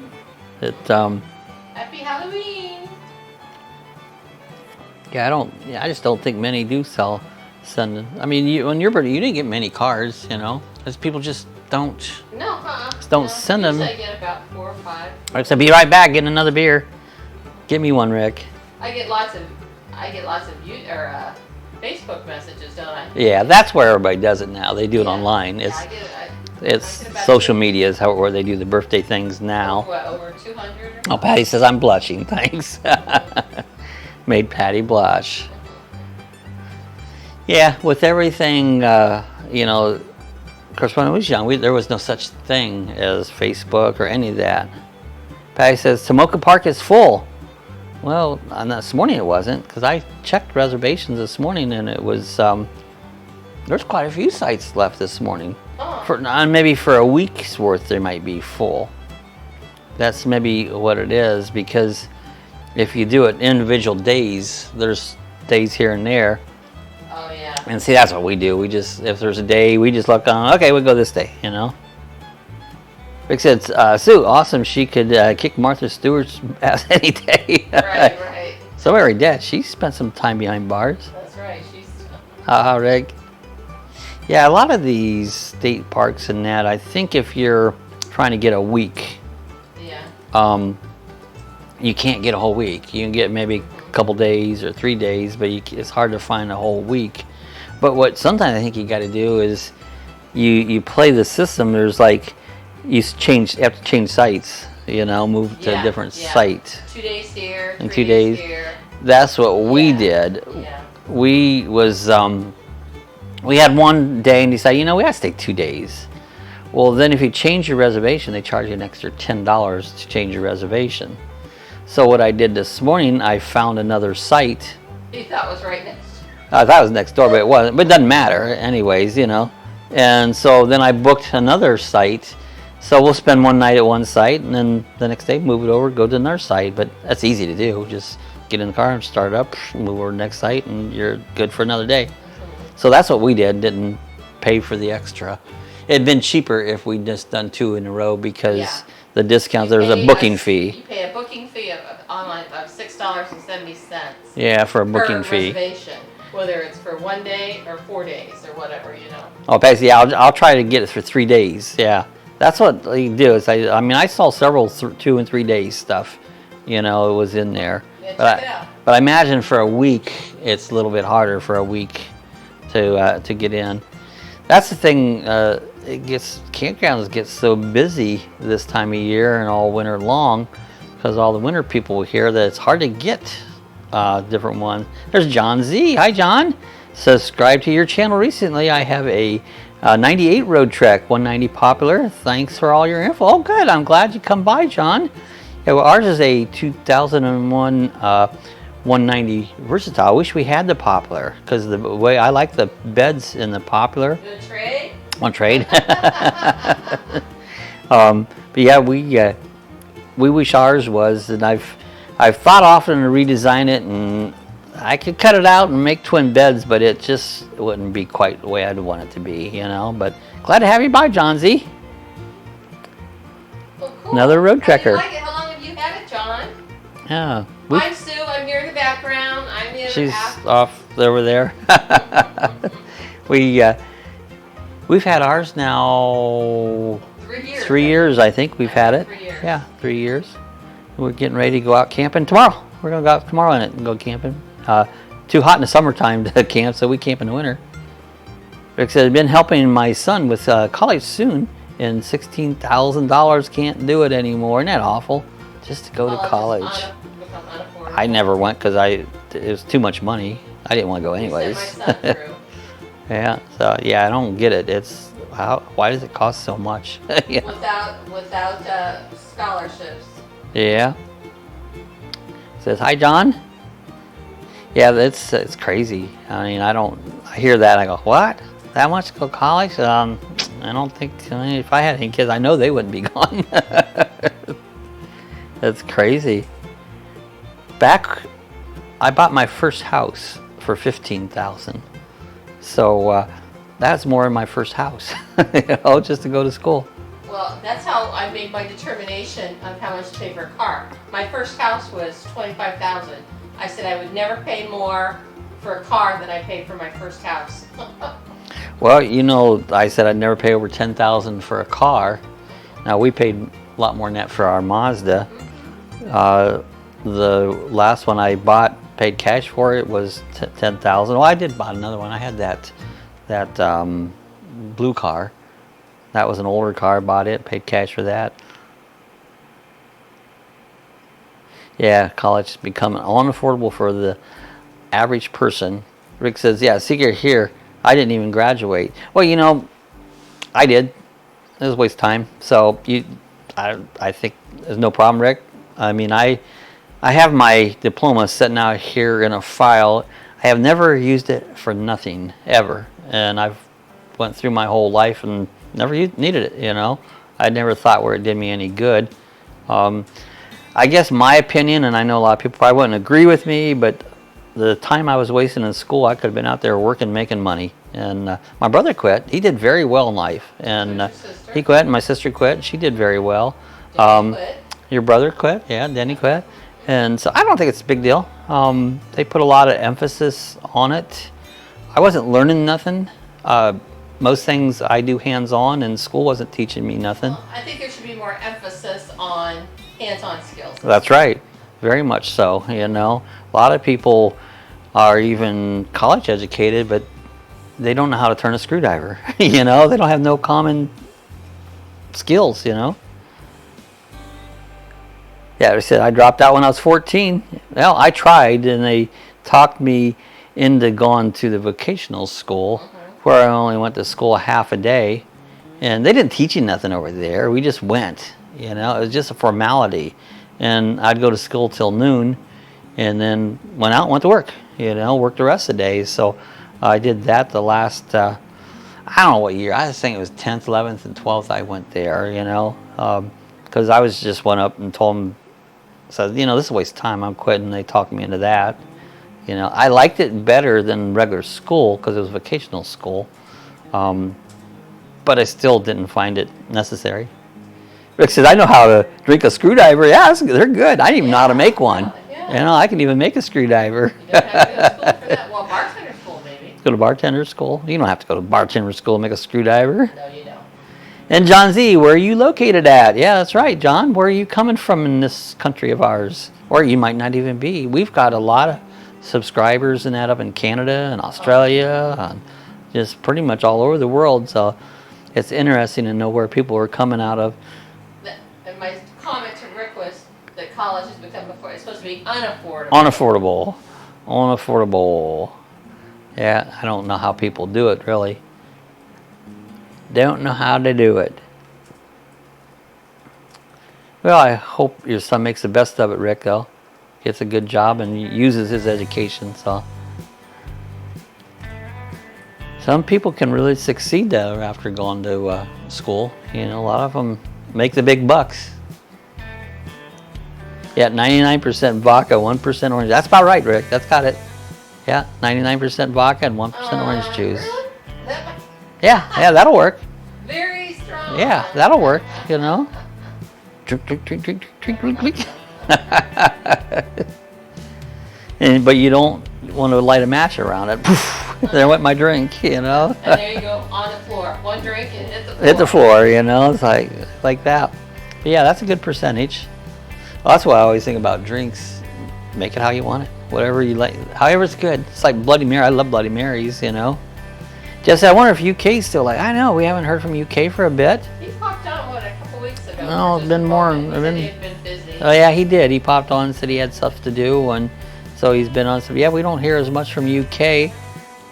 Happy Halloween! Yeah, I just don't think many do send. I mean, when you're birthday, you didn't get many cards, you know, because people just don't. No, just don't send them. I get about 4 or 5. I said, be right back, getting another beer. Give me one, Rick. I get lots of Facebook messages, don't I? Yeah, that's where everybody does it now. They do it online. It's social media is where they do the birthday things now. Over 200? Oh, Patty says I'm blushing. Thanks. Made Patty blush. Yeah, with everything, you know, of course, when I was young, there was no such thing as Facebook or any of that. Patty says Tomoka Park is full. Well, this morning it wasn't, because I checked reservations this morning, and it was, there's quite a few sites left this morning. Oh. Maybe for a week's worth, they might be full. That's maybe what it is, because if you do it individual days, there's days here and there. Oh, yeah. And see, that's what we do. We just, if there's a day, we just look on, okay, we'll go this day, you know? Rick said, Sue, awesome. She could kick Martha Stewart's ass any day. Right. So already dead. She spent some time behind bars. That's right. Rick. Yeah, a lot of these state parks and that, I think if you're trying to get a week, you can't get a whole week. You can get maybe a couple days or 3 days, but it's hard to find a whole week. But what sometimes I think you got to do is you play the system. There's like, you have to change sites, you know, move to a different site. 2 days here, in 3 days here. That's what we did. Yeah. We had one day and decided, you know, we have to stay 2 days. Well, then if you change your reservation, they charge you an extra $10 to change your reservation. So what I did this morning, I found another site. You thought it was right next. I thought it was next door, but it wasn't. But it doesn't matter anyways, you know. And so then I booked another site. So we'll spend one night at one site, and then the next day move it over, go to another site. But that's easy to do. Just get in the car and start it up, move over to the next site, and you're good for another day. So that's what we did. Didn't pay for the extra. It'd been cheaper if we'd just done 2 in a row, because the discounts, there's a booking fee. You pay a booking fee of online of $6.70. Yeah, for a booking fee. Reservation, whether it's for 1 day or 4 days or whatever, you know. Oh, basically, I'll try to get it for 3 days. Yeah. That's what you do. Is I mean, I saw several 2 and 3 days stuff. You know, it was in there. Yeah, check it out. But I imagine for a week, it's a little bit harder for a week to get in. That's the thing. Campgrounds get so busy this time of year and all winter long, because all the winter people here, that it's hard to get different ones. There's John Z. Hi, John. Subscribed to your channel recently. I have a 98 Road Trek 190 Popular. Thanks for all your info. Oh, good. I'm glad you come by, John. Yeah, well, ours is a 2001 190 Versatile. I wish we had the Popular, because the way I like the beds in the Popular. Good trade? One trade. But yeah, we wish ours was, and I've thought often to redesign it, and I could cut it out and make twin beds, but it just wouldn't be quite the way I'd want it to be, you know. But glad to have you by, John Z. Well, cool. Another road trekker. How long have you had it, John? Yeah. I'm Sue. I'm here in the background. I'm the other She's half. off over there. We've had ours now 3 years. 3 years, I think we've had it. 3 years. Yeah, 3 years. We're getting ready to go out camping tomorrow. We're gonna go out tomorrow in it and go camping. Too hot in the summertime to camp, so we camp in the winter. Rick said, I've been helping my son with college soon, and $16,000 can't do it anymore. Isn't that awful? Just to go to college. I never went because it was too much money. I didn't want to go anyways. Yeah, so yeah, I don't get it. It's why does it cost so much? Yeah. Without scholarships. Yeah. Says, hi, John. Yeah, it's crazy. I mean, I hear that, I go, what? That much to go to college? I don't think, I mean, if I had any kids, I know they wouldn't be gone. That's crazy. I bought my first house for $15,000. So that's more than my first house, you know, just to go to school. Well, that's how I made my determination of how much to pay for a car. My first house was $25,000. I said I would never pay more for a car than I paid for my first house. Well, you know, I said I'd never pay over $10,000 for a car. Now, we paid a lot more than that for our Mazda. The last one I bought, paid cash for it, was $10,000. Well, I did buy another one. I had that blue car. That was an older car. Bought it, paid cash for that. Yeah, college has become unaffordable for the average person. Rick says, yeah, see here, I didn't even graduate. Well, you know, I did. It was a waste of time. So I think there's no problem, Rick. I mean, I have my diploma sitting out here in a file. I have never used it for nothing, ever. And I've went through my whole life and never needed it, you know. I never thought where it did me any good. I guess my opinion, and I know a lot of people probably wouldn't agree with me, but the time I was wasting in school, I could have been out there working, making money. And my brother quit. He did very well in life. And he quit, and my sister quit. She did very well. Quit? Your brother quit, yeah, Denny quit. And so I don't think it's a big deal. They put a lot of emphasis on it. I wasn't learning nothing. Most things I do hands-on, and school wasn't teaching me nothing. Well, I think there should be more emphasis on hands-on skills. That's right, very much so. You know, a lot of people are even college educated, but they don't know how to turn a screwdriver. You know, they don't have no common skills, you know. Yeah, I said I dropped out when I was 14. Well, I tried, and they talked me into going to the vocational school, where I only went to school half a day. And they didn't teach you nothing over there. We just went, you know. It was just a formality. And I'd go to school till noon, and then went out and went to work, you know, worked the rest of the day. So I did that the last, I don't know what year. I think it was 10th, 11th, and 12th I went there, you know. Because I was just went up and told them, said, you know, this is a waste of time. I'm quitting. They talked me into that. You know, I liked it better than regular school because it was vocational school. But I still didn't find it necessary. Rick says, I know how to drink a screwdriver. Yeah, they're good. I didn't even know how to make one. Yeah. You know, I can even make a screwdriver. You don't have to go to school for that. Well, bartender school, maybe. Go to bartender school. You don't have to go to bartender school to make a screwdriver. No, you don't. And John Z, where are you located at? Yeah, that's right, John. Where are you coming from in this country of ours? Or you might not even be. We've got a lot of subscribers and that up in Canada and Australia and just pretty much all over the world. So it's interesting to know where people are coming out of. And my comment to Rick was that college has become it's supposed to be unaffordable. Unaffordable. Yeah, I don't know how people do it, really. Don't know how to do it. Well, I hope your son makes the best of it, Rick, though. Gets a good job and uses his education, so. Some people can really succeed, though, after going to school. You know, a lot of them make the big bucks. Yeah, 99% vodka, 1% orange. That's about right, Rick. That's got it. Yeah, 99% vodka and 1% orange juice. Really? Yeah, that'll work. Very strong. Yeah, that'll work, you know. Drink, drink, drink, drink, drink, drink, drink. But you don't want to light a match around it. Poof, there went my drink, you know. And there you go, on the floor. One drink and hit the floor. Hit the floor, you know. It's like that. But yeah, that's a good percentage. Well, that's why I always think about drinks. Make it how you want it. Whatever you like. However it's good. It's like Bloody Mary. I love Bloody Marys, you know. Just I wonder if UK's still like, I know, we haven't heard from UK for a bit. He popped on, a couple weeks ago? No, it's been more. He said he had been busy. Oh yeah, he did. He popped on and said he had stuff to do, and so he's been on. So yeah, we don't hear as much from UK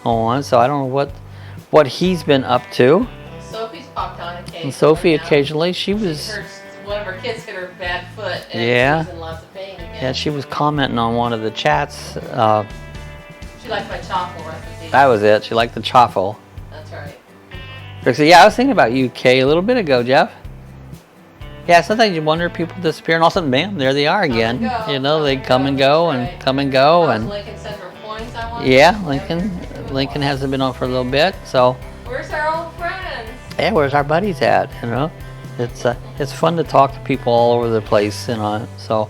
on, so I don't know what he's been up to. Sophie's popped on occasionally. And Sophie occasionally, she was. One of her kids hit her bad foot, and Yeah. she was in lots of pain again. Yeah, she was commenting on one of the chats. She liked my chaffle recipe. That was it. She liked the chaffle. That's right. Rick said, yeah, I was thinking about UK a little bit ago, Jeff. Yeah, sometimes you wonder if people disappear and all of a sudden, bam, there they are again. You know, they come and go and come and go. And Lincoln Central Points, I want. yeah, Lincoln hasn't been on for a little bit, so. Where's our old friends? Yeah, where's our buddies at? You know, it's fun to talk to people all over the place, you know. So,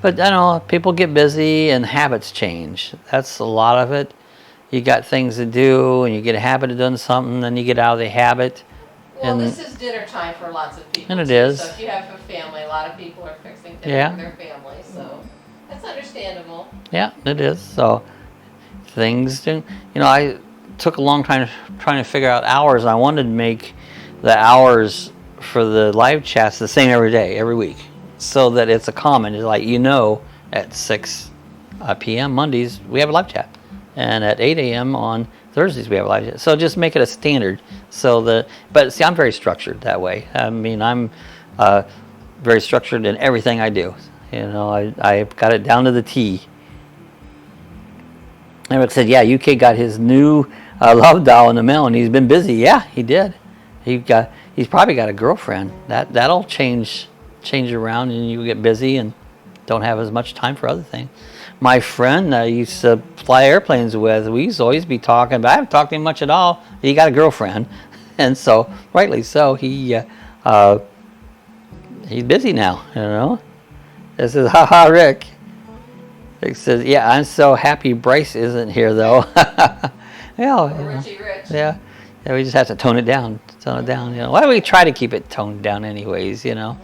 but I know people get busy and habits change. That's a lot of it. You got things to do, and you get a habit of doing something, then you get out of the habit. Well, and this is dinner time for lots of people. And it too. is. So if you have a family, a lot of people are fixing dinner for their family. So that's understandable. Yeah, it is. So things do. You know, I took a long time trying to figure out hours. I wanted to make the hours for the live chats the same every day, every week, so that it's a common. It's like, you know, at 6 p.m. Mondays we have a live chat, and at 8 a.m. on Thursdays we have a live chat. So just make it a standard. So but see, I'm very structured that way. I mean, I'm very structured in everything I do. You know, I've got it down to the T. Eric said, yeah, UK got his new love doll in the mail, and he's been busy. Yeah, he did. He's probably got a girlfriend. That'll change around, and you get busy and don't have as much time for other things. My friend I used to fly airplanes with, we used to always be talking, but I haven't talked to him much at all. He got a girlfriend, and so rightly so, he's busy now. You know, this is haha Rick. Rick says, yeah, I'm so happy Bryce isn't here though. Richie Rich. Yeah, we just have to tone it down. You know, why do we try to keep it toned down anyways? You know,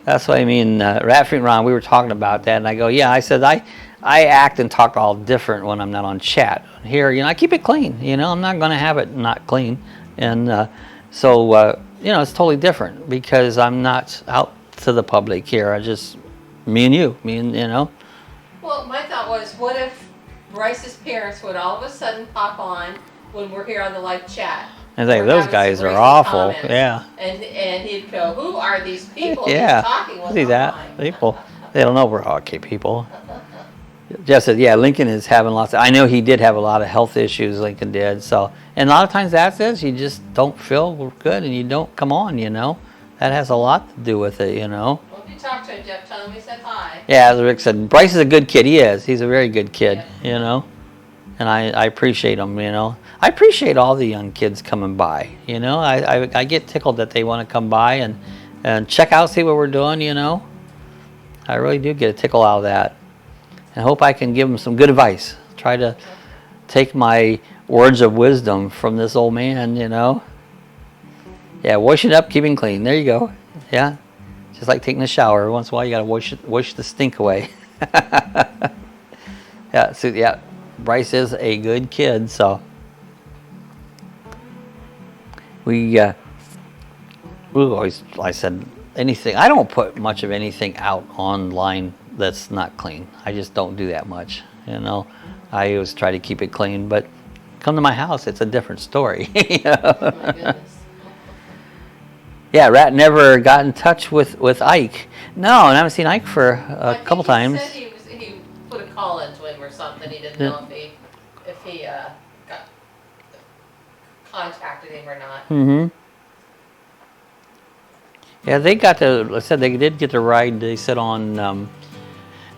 that's what I mean. Ratfree and Ron, we were talking about that, and I go, yeah, I said I act and talk all different when I'm not on chat. Here, you know, I keep it clean. You know, I'm not going to have it not clean, and so you know, it's totally different because I'm not out to the public here. I just me and you know. Well, my thought was, what if Bryce's parents would all of a sudden pop on when we're here on the live chat? And say, those guys are awful. Comments, yeah. And he'd go, who are these people yeah. he's talking with? See that? People, they don't know we're okay people. Jeff said, yeah, Lincoln is having I know he did have a lot of health issues, Lincoln did. So, and a lot of times that's it. You just don't feel good and you don't come on, you know. That has a lot to do with it, you know. Well, if you talk to him, Jeff, tell him we said hi. Yeah, as Rick said, Bryce is a good kid. He is. He's a very good kid, you know. And I appreciate him, you know. I appreciate all the young kids coming by, you know. I get tickled that they want to come by and check out, see what we're doing, you know. I really do get a tickle out of that. And I hope I can give them some good advice. Try to take my words of wisdom from this old man, you know. Yeah, washing up, keeping clean. There you go. Yeah, just like taking a shower. Every once in a while, you got to wash the stink away. Yeah, so yeah, Bryce is a good kid. So we always, like I said, anything. I don't put much of anything out online that's not clean. I just don't do that much. You know, I always try to keep it clean. But come to my house, it's a different story. You know? Oh my goodness. Yeah, Rat never got in touch with Ike. No, and I haven't seen Ike for a couple times. He said he put a call into him or something. He didn't know if he got contacted him or not. Mm-hmm. Yeah, they got to. Like I said, they did get to ride. They said on, I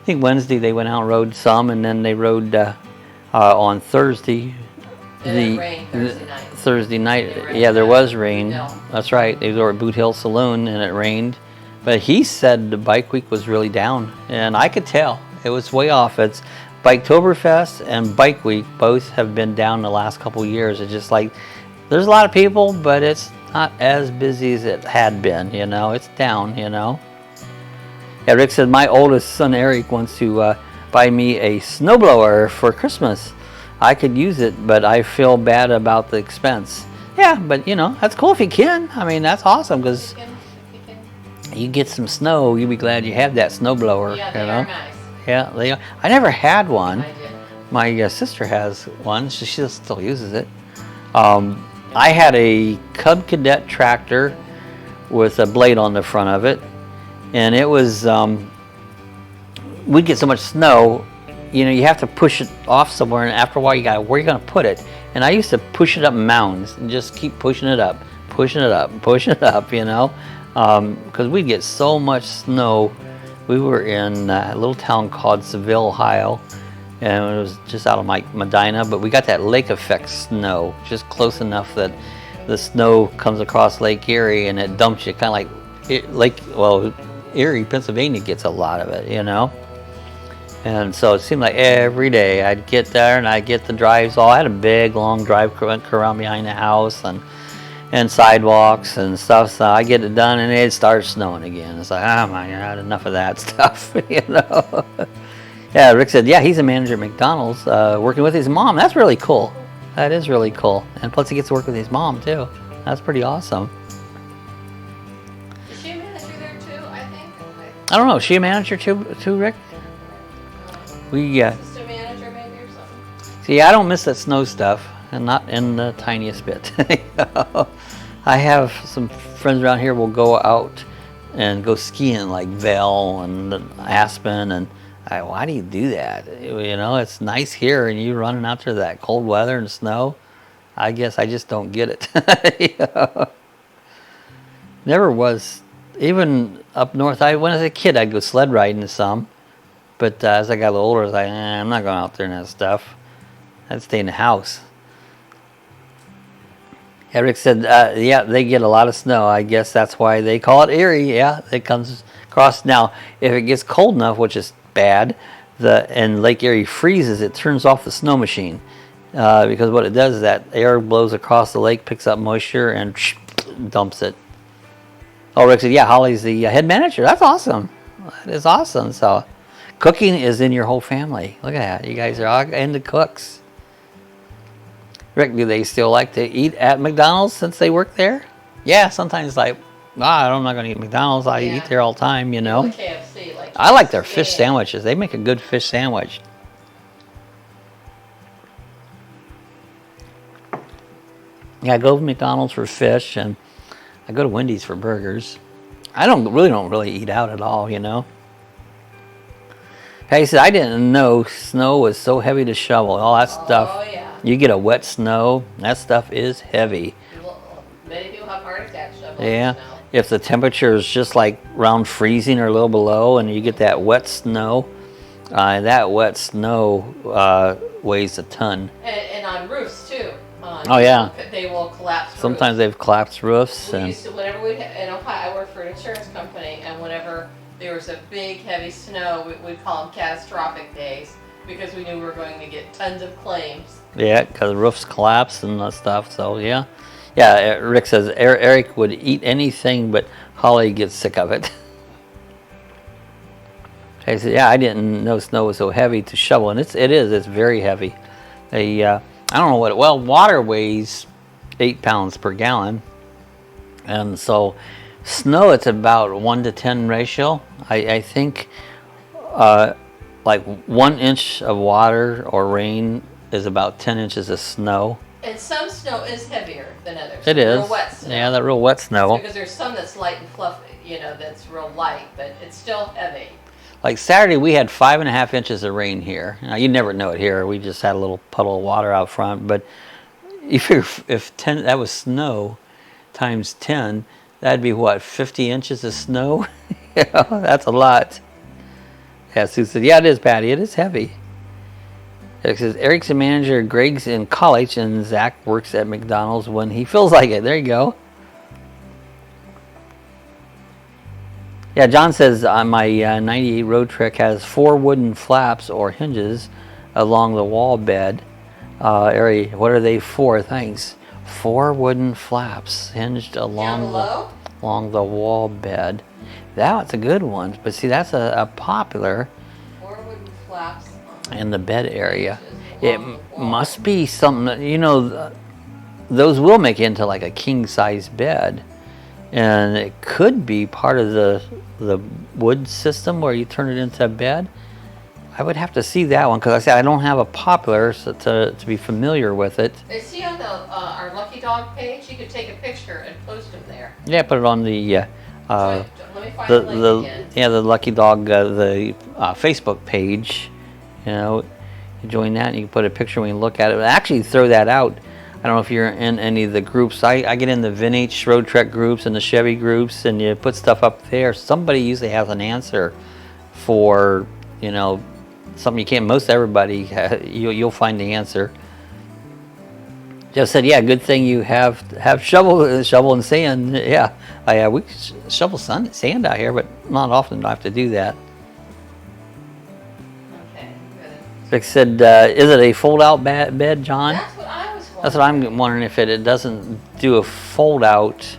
think Wednesday they went out and rode some, and then they rode on Thursday. And it rained Thursday night. Yeah, there was rain. No. That's right. They were at Boot Hill Saloon and it rained. But he said the bike week was really down. And I could tell. It was way off. It's Biketoberfest and Bike Week both have been down the last couple of years. It's just like, there's a lot of people, but it's not as busy as it had been, you know. It's down, you know. Yeah, Rick said, my oldest son Eric wants to buy me a snowblower for Christmas. I could use it, but I feel bad about the expense. Yeah, but you know, that's cool if you can. I mean, that's awesome because you get some snow. You'll be glad you have that snowblower. Yeah, they you know? are nice. Yeah, they are. I never had one. I did. My sister has one. She still uses it. I had a Cub Cadet tractor with a blade on the front of it, and it was we'd get so much snow, you know, you have to push it off somewhere, and after a while you got, where are you going to put it? And I used to push it up mounds and just keep pushing it up, pushing it up, pushing it up, you know, because we'd get so much snow. We were in a little town called Seville, Ohio, and it was just out of Medina, but we got that lake effect snow, just close enough that the snow comes across Lake Erie and it dumps you, kind of like Erie, Pennsylvania gets a lot of it, you know. And so it seemed like every day I'd get there and I'd get the drives all. I had a big long drive around behind the house and sidewalks and stuff. So I get it done and it starts snowing again. It's like, oh my God, enough of that stuff, you know. Yeah, Rick said, yeah, he's a manager at McDonald's, working with his mom. That's really cool. That is really cool. And plus he gets to work with his mom too. That's pretty awesome. Is she a manager there too, I think? I don't know. Is she a manager too, Rick? We Assistant manager maybe or something. see, I don't miss that snow stuff, and not in the tiniest bit. I have some friends around here will go out and go skiing, like Vail and Aspen, and why do you do that? You know, it's nice here, and you running out to that cold weather and snow. I guess I just don't get it. You know? Never was, even up north. When I was a kid, I'd go sled riding some. But as I got a little older, I was like, I'm not going out there and that stuff. I'd stay in the house. Eric said, yeah, they get a lot of snow. I guess that's why they call it Erie. Yeah, it comes across. Now, if it gets cold enough, which is bad, and Lake Erie freezes, it turns off the snow machine. Because what it does is that air blows across the lake, picks up moisture, and dumps it. Oh, Rick said, yeah, Holly's the head manager. That's awesome. That is awesome. So cooking is in your whole family. Look at that. You guys are all into cooks. Rick, do they still like to eat at McDonald's since they work there? Yeah, sometimes like, I'm not going to eat McDonald's. I eat there all the time, you know. KFC, I like their fish sandwiches. They make a good fish sandwich. Yeah, I go to McDonald's for fish, and I go to Wendy's for burgers. I don't really eat out at all, you know. Hey, he said, I didn't know snow was so heavy to shovel. All that stuff. Oh, yeah. You get a wet snow, that stuff is heavy. Many people have heart attacks shoveling Yeah. snow. If the temperature is just like around freezing or a little below, and you get that wet snow, that wet snow weighs a ton. And on roofs, too. Oh, yeah. They will collapse roofs. Sometimes they've collapsed roofs. We used to, whenever in Ohio, I worked for an insurance company, and whenever there was a big, heavy snow, we'd call them catastrophic days, because we knew we were going to get tons of claims. Yeah, because roofs collapse and that stuff, so yeah. Yeah, Rick says, Eric would eat anything, but Holly gets sick of it. He said, yeah, I didn't know snow was so heavy to shovel, and it's very heavy. I don't know what water weighs 8 pounds per gallon, and so snow, it's about 1 to 10 ratio. I think like 1 inch of water or rain is about 10 inches of snow. And some snow is heavier than others. It is. Real wet snow. Yeah, that real wet snow. Because there's some that's light and fluffy, you know, that's real light, but it's still heavy. Like Saturday, we had 5.5 inches of rain here. Now, you never know it here. We just had a little puddle of water out front. But you figure if 10, that was snow times 10, that'd be what, 50 inches of snow? Yeah, that's a lot. Yeah, Sue said, yeah, it is, Patty. It is heavy. It says, Eric's a manager, Greg's in college, and Zach works at McDonald's when he feels like it. There you go. Yeah, John says, my 98 Road Trek has 4 wooden flaps or hinges along the wall bed area. What are they for? Thanks. 4 wooden flaps hinged along the wall bed. That's a good one. But see, that's a popular 4 wooden flaps in the bed area. It must be something that, you know, those will make it into like a king size bed, and it could be part of the wood system where you turn it into a bed. I would have to see that one, because I said I don't have a popular to be familiar with it. They see on our Lucky Dog page, you could take a picture and post them there. Yeah, put it on the let me find the link again. Yeah, the Lucky Dog, the Facebook page. You know, you join that and you can put a picture when you look at it. Actually, throw that out. I don't know if you're in any of the groups. I get in the vintage road trek groups and the Chevy groups, and you put stuff up there. Somebody usually has an answer for, you know, something you can't. Most everybody, you'll find the answer. Just said, yeah, good thing you have shovel and sand. Yeah, we shovel sand out here, but not often do I have to do that. Okay, good. Vic said, is it a fold-out bed, John? That's what I was wondering. That's what I'm wondering, if it doesn't do a fold-out.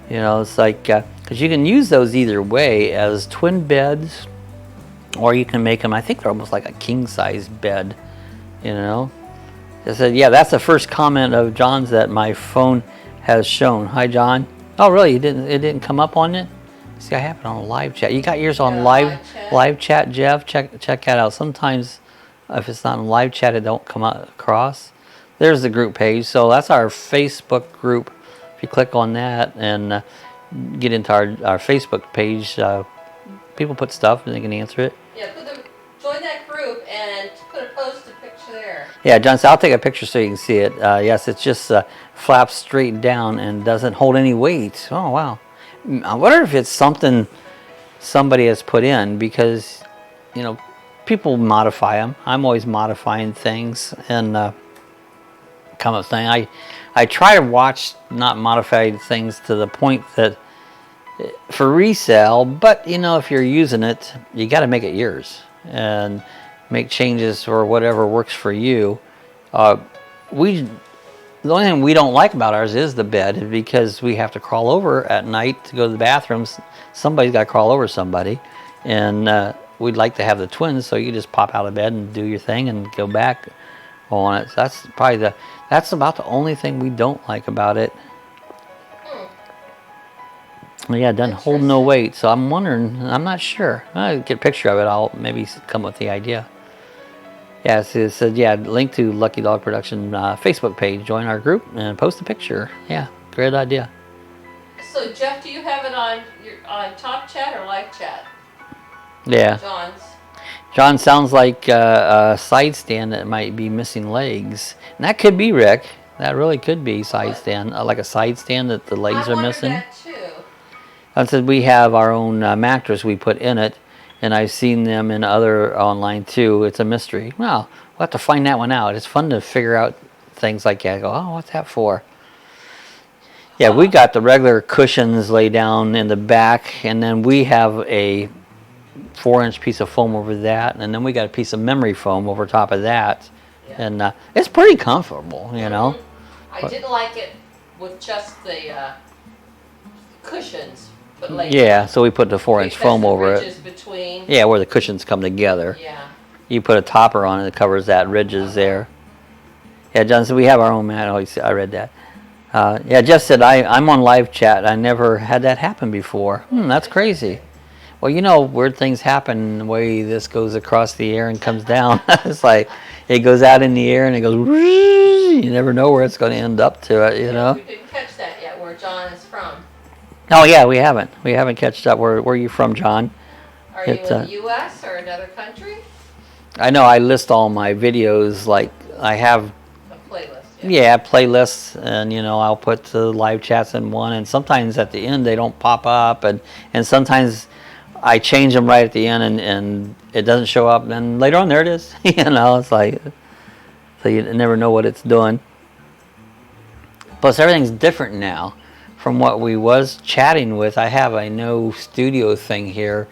You know, it's like, because you can use those either way as twin beds, or you can make them, I think they're almost like a king-size bed, you know. I said, yeah, that's the first comment of John's that my phone has shown. Hi, John. Oh, really? It didn't come up on it? See, I have it on live chat. You got yours on live chat, Jeff? Check that out. Sometimes if it's not on live chat, it don't come across. There's the group page. So that's our Facebook group. If you click on that and get into our Facebook page, people put stuff and they can answer it. Yeah, join that group and put a post a picture there. Yeah, John said, I'll take a picture so you can see it. Yes, it's just flaps straight down and doesn't hold any weight. Oh, wow. I wonder if it's something somebody has put in, because, you know, people modify them. I'm always modifying things, and come up thing. I try to watch not modified things to the point that for resale, but, you know, if you're using it, you got to make it yours and make changes or whatever works for you. The only thing we don't like about ours is the bed, because we have to crawl over at night to go to the bathrooms. Somebody's got to crawl over somebody, and we'd like to have the twins, so you just pop out of bed and do your thing and go back on it. So that's probably that's about the only thing we don't like about it. Yeah, it doesn't hold no weight, so I'm wondering, I'm not sure. I'll get a picture of it, I'll maybe come up with the idea. Yeah, it said, yeah, link to Lucky Dog Production Facebook page, join our group, and post a picture. Yeah, great idea. So, Jeff, do you have it on top chat or live chat? Yeah. John sounds like a side stand that might be missing legs. And that could be, Rick. That really could be side stand, like a side stand that the legs are missing. I wondered that too. I said we have our own mattress we put in it, and I've seen them in other online too. It's a mystery. Well, we'll have to find that one out. It's fun to figure out things like that. I go, oh, what's that for? Yeah, we got the regular cushions laid down in the back, and then we have a 4-inch piece of foam over that, and then we got a piece of memory foam over top of that. Yeah. And it's pretty comfortable, you know. I didn't like it with just the cushions. Yeah, so we put the 4-inch foam over it. Between. Yeah, where the cushions come together. Yeah. You put a topper on it that covers that ridges there. Yeah, John said we have our own mat. Oh, I read that. Yeah, Jeff said I'm on live chat. I never had that happen before. That's crazy. Well, you know, weird things happen the way this goes across the air and comes down. It's like it goes out in the air and it goes. You never know where it's going to end up to it. You know. We didn't catch that yet. Where John is from. Oh yeah, we haven't. We haven't catched up. Where are you from, John? Are you in the U.S. or another country? I know. I list all my videos. Like I have a playlist. Yeah, playlists, and you know I'll put the live chats in one, and sometimes at the end they don't pop up, and sometimes I change them right at the end, and it doesn't show up. And then later on, there it is. You know, it's like so you never know what it's doing. Plus, everything's different now from what we was chatting with. I have a no studio thing here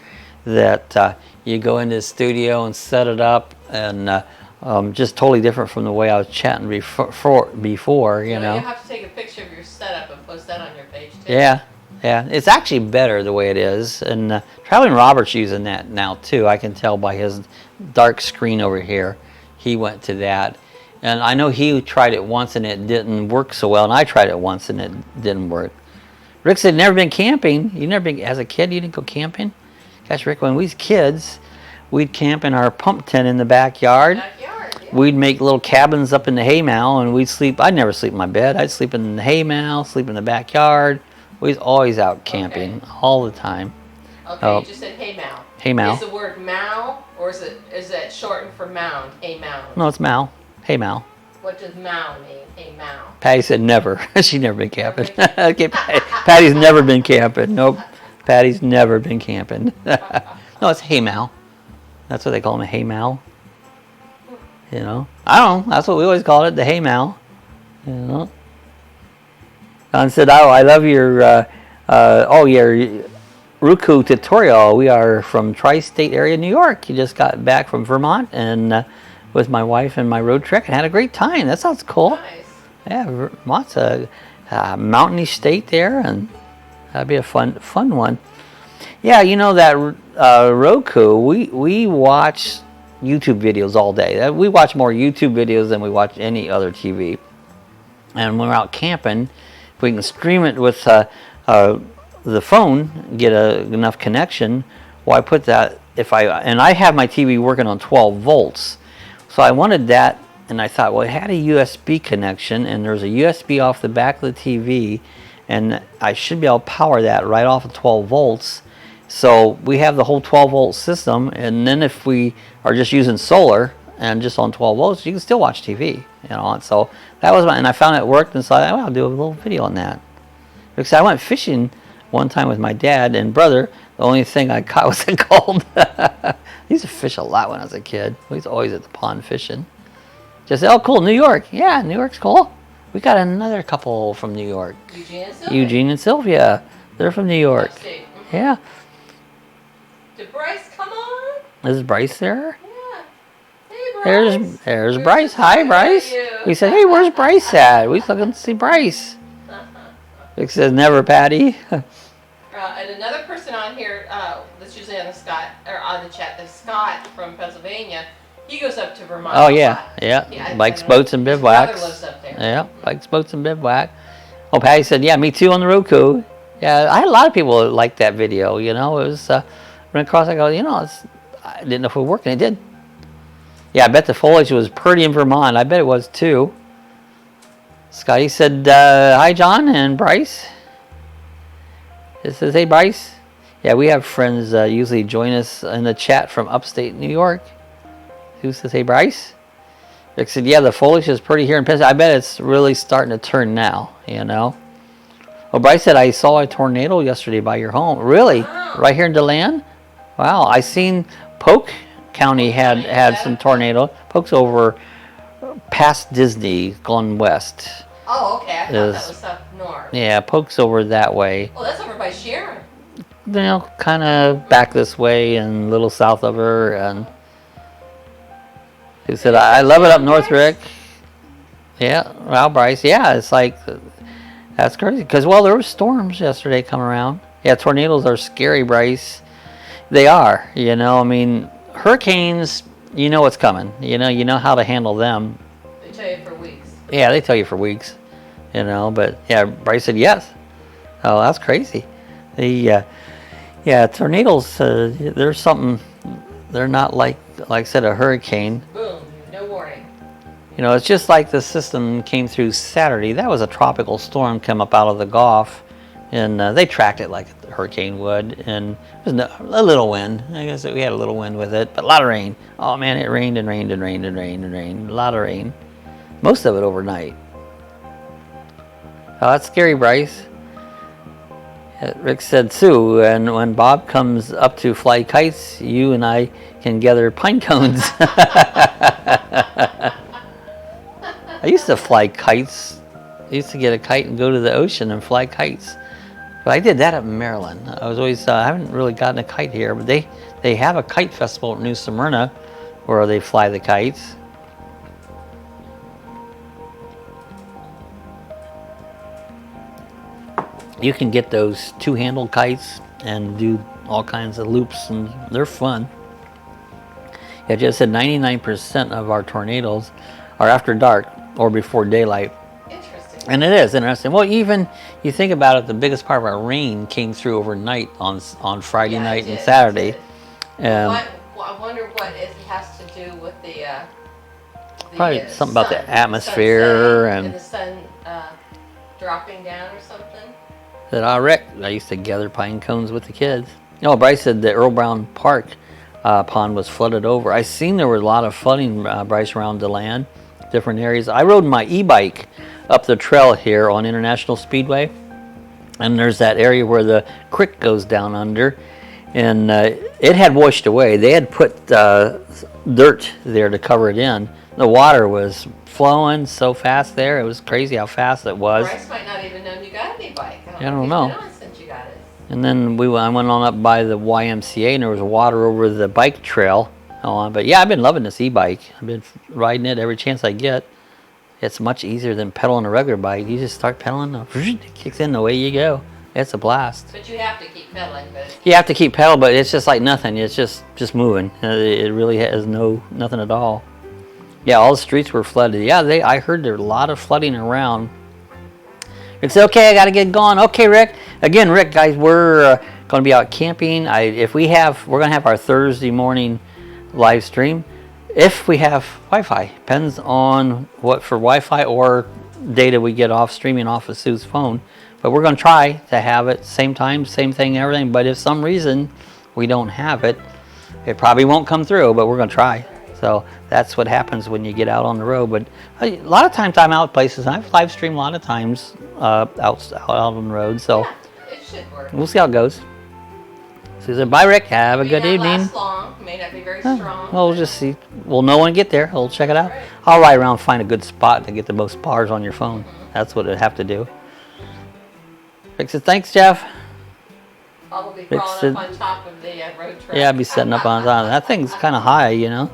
that you go into the studio and set it up, and just totally different from the way I was chatting before, you know. You have to take a picture of your setup and post that on your page too. Yeah, it's actually better the way it is, and Traveling Robert's using that now too. I can tell by his dark screen over here. He went to that. And I know he tried it once and it didn't work so well, and I tried it once and it didn't work. Rick said, never been camping. You never been, as a kid, you didn't go camping? Gosh, Rick, when we was kids, we'd camp in our pump tent in the backyard. Yeah. We'd make little cabins up in the haymow, and we'd sleep. I'd never sleep in my bed. I'd sleep in the haymow, sleep in the backyard. We was always out camping all the time. Okay, you just said hey Mal. Hey Mal. Is the word Mal, or is that shortened for mound? Hey Mal. No, it's Mal. Hey Mal. What does Mal mean? Hey Mal. Patty said never. She's never been camping. Okay, Patty's never been camping. Nope. Patty's never been camping. No, it's hey Mal. That's what they call him, hey Mal. You know, I don't know. That's what we always called it, the hey Mal. You know. Don said, "Oh, I love your your Roku tutorial. We are from tri-state area, New York. You just got back from Vermont and with my wife and my road trek and had a great time. That sounds cool. Nice. Yeah, Vermont's a mountainy state there, and that'd be a fun one. Yeah, you know that Roku. We watch YouTube videos all day. We watch more YouTube videos than we watch any other TV. And when we're out camping, if we can stream it with the phone, get enough connection, well, I put that, and I have my TV working on 12 volts. So I wanted that, and I thought, well, it had a USB connection, and there's a USB off the back of the TV, and I should be able to power that right off of 12 volts. So we have the whole 12 volt system, and then if we are just using solar and just on 12 volts, you can still watch TV, you know. And so that was and I found it worked, and so I thought, well, I'll do a little video on that. Because I went fishing one time with my dad and brother. The only thing I caught was a gold. I used to fish a lot when I was a kid. We was always at the pond fishing. Just, oh, cool, New York. Yeah, New York's cool. We got another couple from New York. Eugene and Sylvia. They're from New York. Yeah. Did Bryce come on? Is Bryce there? Yeah. Hey, Bryce. There's Bryce. Hi, Bryce. We said, hey, where's Bryce at? We looking to see Bryce. Vic says, never, Patty. And another person on here that's usually on the chat, the Scott from Pennsylvania. He goes up to Vermont. Oh yeah. Bikes, boats, and bivouacs. His brother lives up there. Yeah, bikes, boats, and bivouac. Oh, Patty said, yeah, me too on the Roku. Yeah, I had a lot of people that liked that video. You know, it was ran across. I go, you know, I didn't know if it was working. It did. Yeah, I bet the foliage was pretty in Vermont. I bet it was too. Scotty said, hi, John and Bryce. It says, hey, Bryce. Yeah, we have friends usually join us in the chat from upstate New York. Who says, hey, Bryce? Rick said, yeah, the foliage is pretty here in Pennsylvania. I bet it's really starting to turn now, you know. Oh, Bryce said, I saw a tornado yesterday by your home. Really? Wow. Right here in DeLand? Wow, I seen Polk County had some tornado. Polk's over past Disney, going west. Oh, okay. I thought that was up north. Yeah, Polk's over that way. Oh, that's over by Sharon. You know, kind of back this way and a little south of her. And he said, I love it up north, Rick. Yeah, well, Bryce. Yeah, it's like, that's crazy. Because, well, there were storms yesterday come around. Yeah, tornadoes are scary, Bryce. They are, you know. I mean, hurricanes, you know what's coming. You know how to handle them. They tell you for weeks. Yeah, they tell you for weeks, you know. But yeah, Bryce said yes. Oh, that's crazy. Tornadoes. There's something. They're not like I said, a hurricane. Boom, no warning. You know, it's just like the system came through Saturday. That was a tropical storm come up out of the Gulf, and they tracked it like a hurricane would, and it was a little wind. I guess we had a little wind with it, but a lot of rain. Oh man, it rained and rained and rained and rained and rained. A lot of rain. Most of it overnight. Oh, that's scary, Bryce. Rick said, Sue, and when Bob comes up to fly kites, you and I can gather pine cones. I used to fly kites. I used to get a kite and go to the ocean and fly kites. But I did that up in Maryland. I was always, I haven't really gotten a kite here, but they have a kite festival at New Smyrna where they fly the kites. You can get those two-handled kites and do all kinds of loops, and they're fun. Yeah, just said 99% of our tornadoes are after dark or before daylight. Interesting. And it is interesting. Well, even you think about it, the biggest part of our rain came through overnight on Friday night and Saturday. I wonder what it has to do with the probably something sun, about the atmosphere and the sun dropping down or something. That I used to gather pine cones with the kids. Oh, Bryce said the Earl Brown Park pond was flooded over. I seen there were a lot of flooding, Bryce, around DeLand, different areas. I rode my e-bike up the trail here on International Speedway, and there's that area where the creek goes down under, and it had washed away. They had put dirt there to cover it in. The water was flowing so fast there. It was crazy how fast it was. Bryce might not even know you got an e-bike. I don't know. Since you got it. And then I went on up by the YMCA, and there was water over the bike trail. But yeah, I've been loving this e-bike. I've been riding it every chance I get. It's much easier than pedaling a regular bike. You just start pedaling, it kicks in, away you go. It's a blast. But you have to keep pedaling. You have to keep pedaling, but it's just like nothing. It's just moving. It really has nothing at all. Yeah, all the streets were flooded. Yeah, I heard there were a lot of flooding around. It's okay, I got to get going. Okay, Rick. Again, Rick, guys, we're going to be out camping. We're going to have our Thursday morning live stream. If we have Wi-Fi, depends on what for Wi-Fi or data we get off streaming off of Sue's phone. But we're going to try to have it same time, same thing, everything. But if some reason we don't have it, it probably won't come through, but we're going to try. So that's what happens when you get out on the road. But a lot of times I'm out places. I've live streamed a lot of times out on the road. So yeah, it should work. We'll see how it goes. So said, bye, Rick. Have a good evening. Last long. May not be very strong. Well, we'll just see. We'll know when we get there. We'll check it out. Right. I'll ride around, find a good spot to get the most bars on your phone. That's what it'd have to do. Rick said, thanks, Jeff. I'll be crawling up on top of the road track. Yeah, I'd be setting up on top. That thing's kind of high, you know.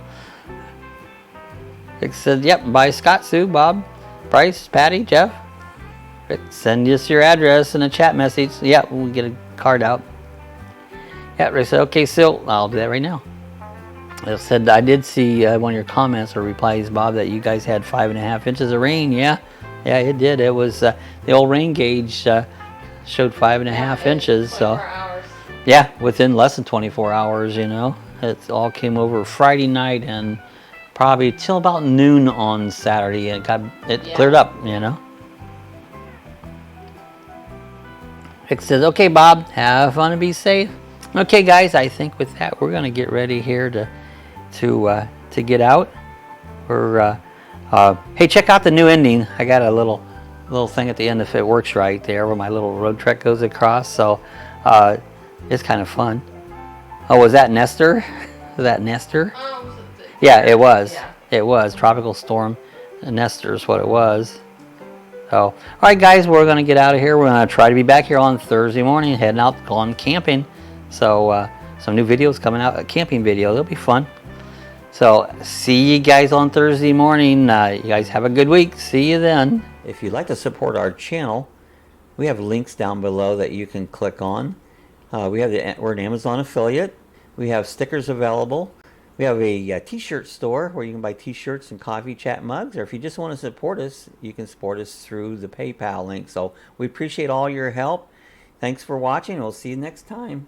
Rick said, yep, bye, Scott, Sue, Bob, Bryce, Patty, Jeff. Rick, send us your address in a chat message. Yeah, we'll get a card out. Yeah, Rick said, okay, Sil, I'll do that right now. It said, I did see one of your comments or replies, Bob, that you guys had 5.5 inches of rain. Yeah, it did. It was the old rain gauge showed 5.5 inches. So yeah, within less than 24 hours, you know. It all came over Friday night and probably till about noon on Saturday. It cleared up, you know. Rick says, okay, Bob, have fun and be safe. Okay, guys, I think with that, we're going to get ready here to get out. We're hey, check out the new ending. I got a little thing at the end if it works right there where my little road trek goes across. So it's kind of fun. Oh, was that Nestor? Was that Nestor? Yeah, it was. Yeah. It was Tropical Storm Nestor is what it was. So, all right, guys, we're going to get out of here. We're going to try to be back here on Thursday morning, heading out, going camping. So some new videos coming out, a camping video. They'll be fun. So see you guys on Thursday morning. You guys have a good week. See you then. If you'd like to support our channel, we have links down below that you can click on. We're an Amazon affiliate. We have stickers available. We have a t-shirt store where you can buy t-shirts and coffee chat mugs. Or if you just want to support us, you can support us through the PayPal link. So we appreciate all your help. Thanks for watching. We'll see you next time.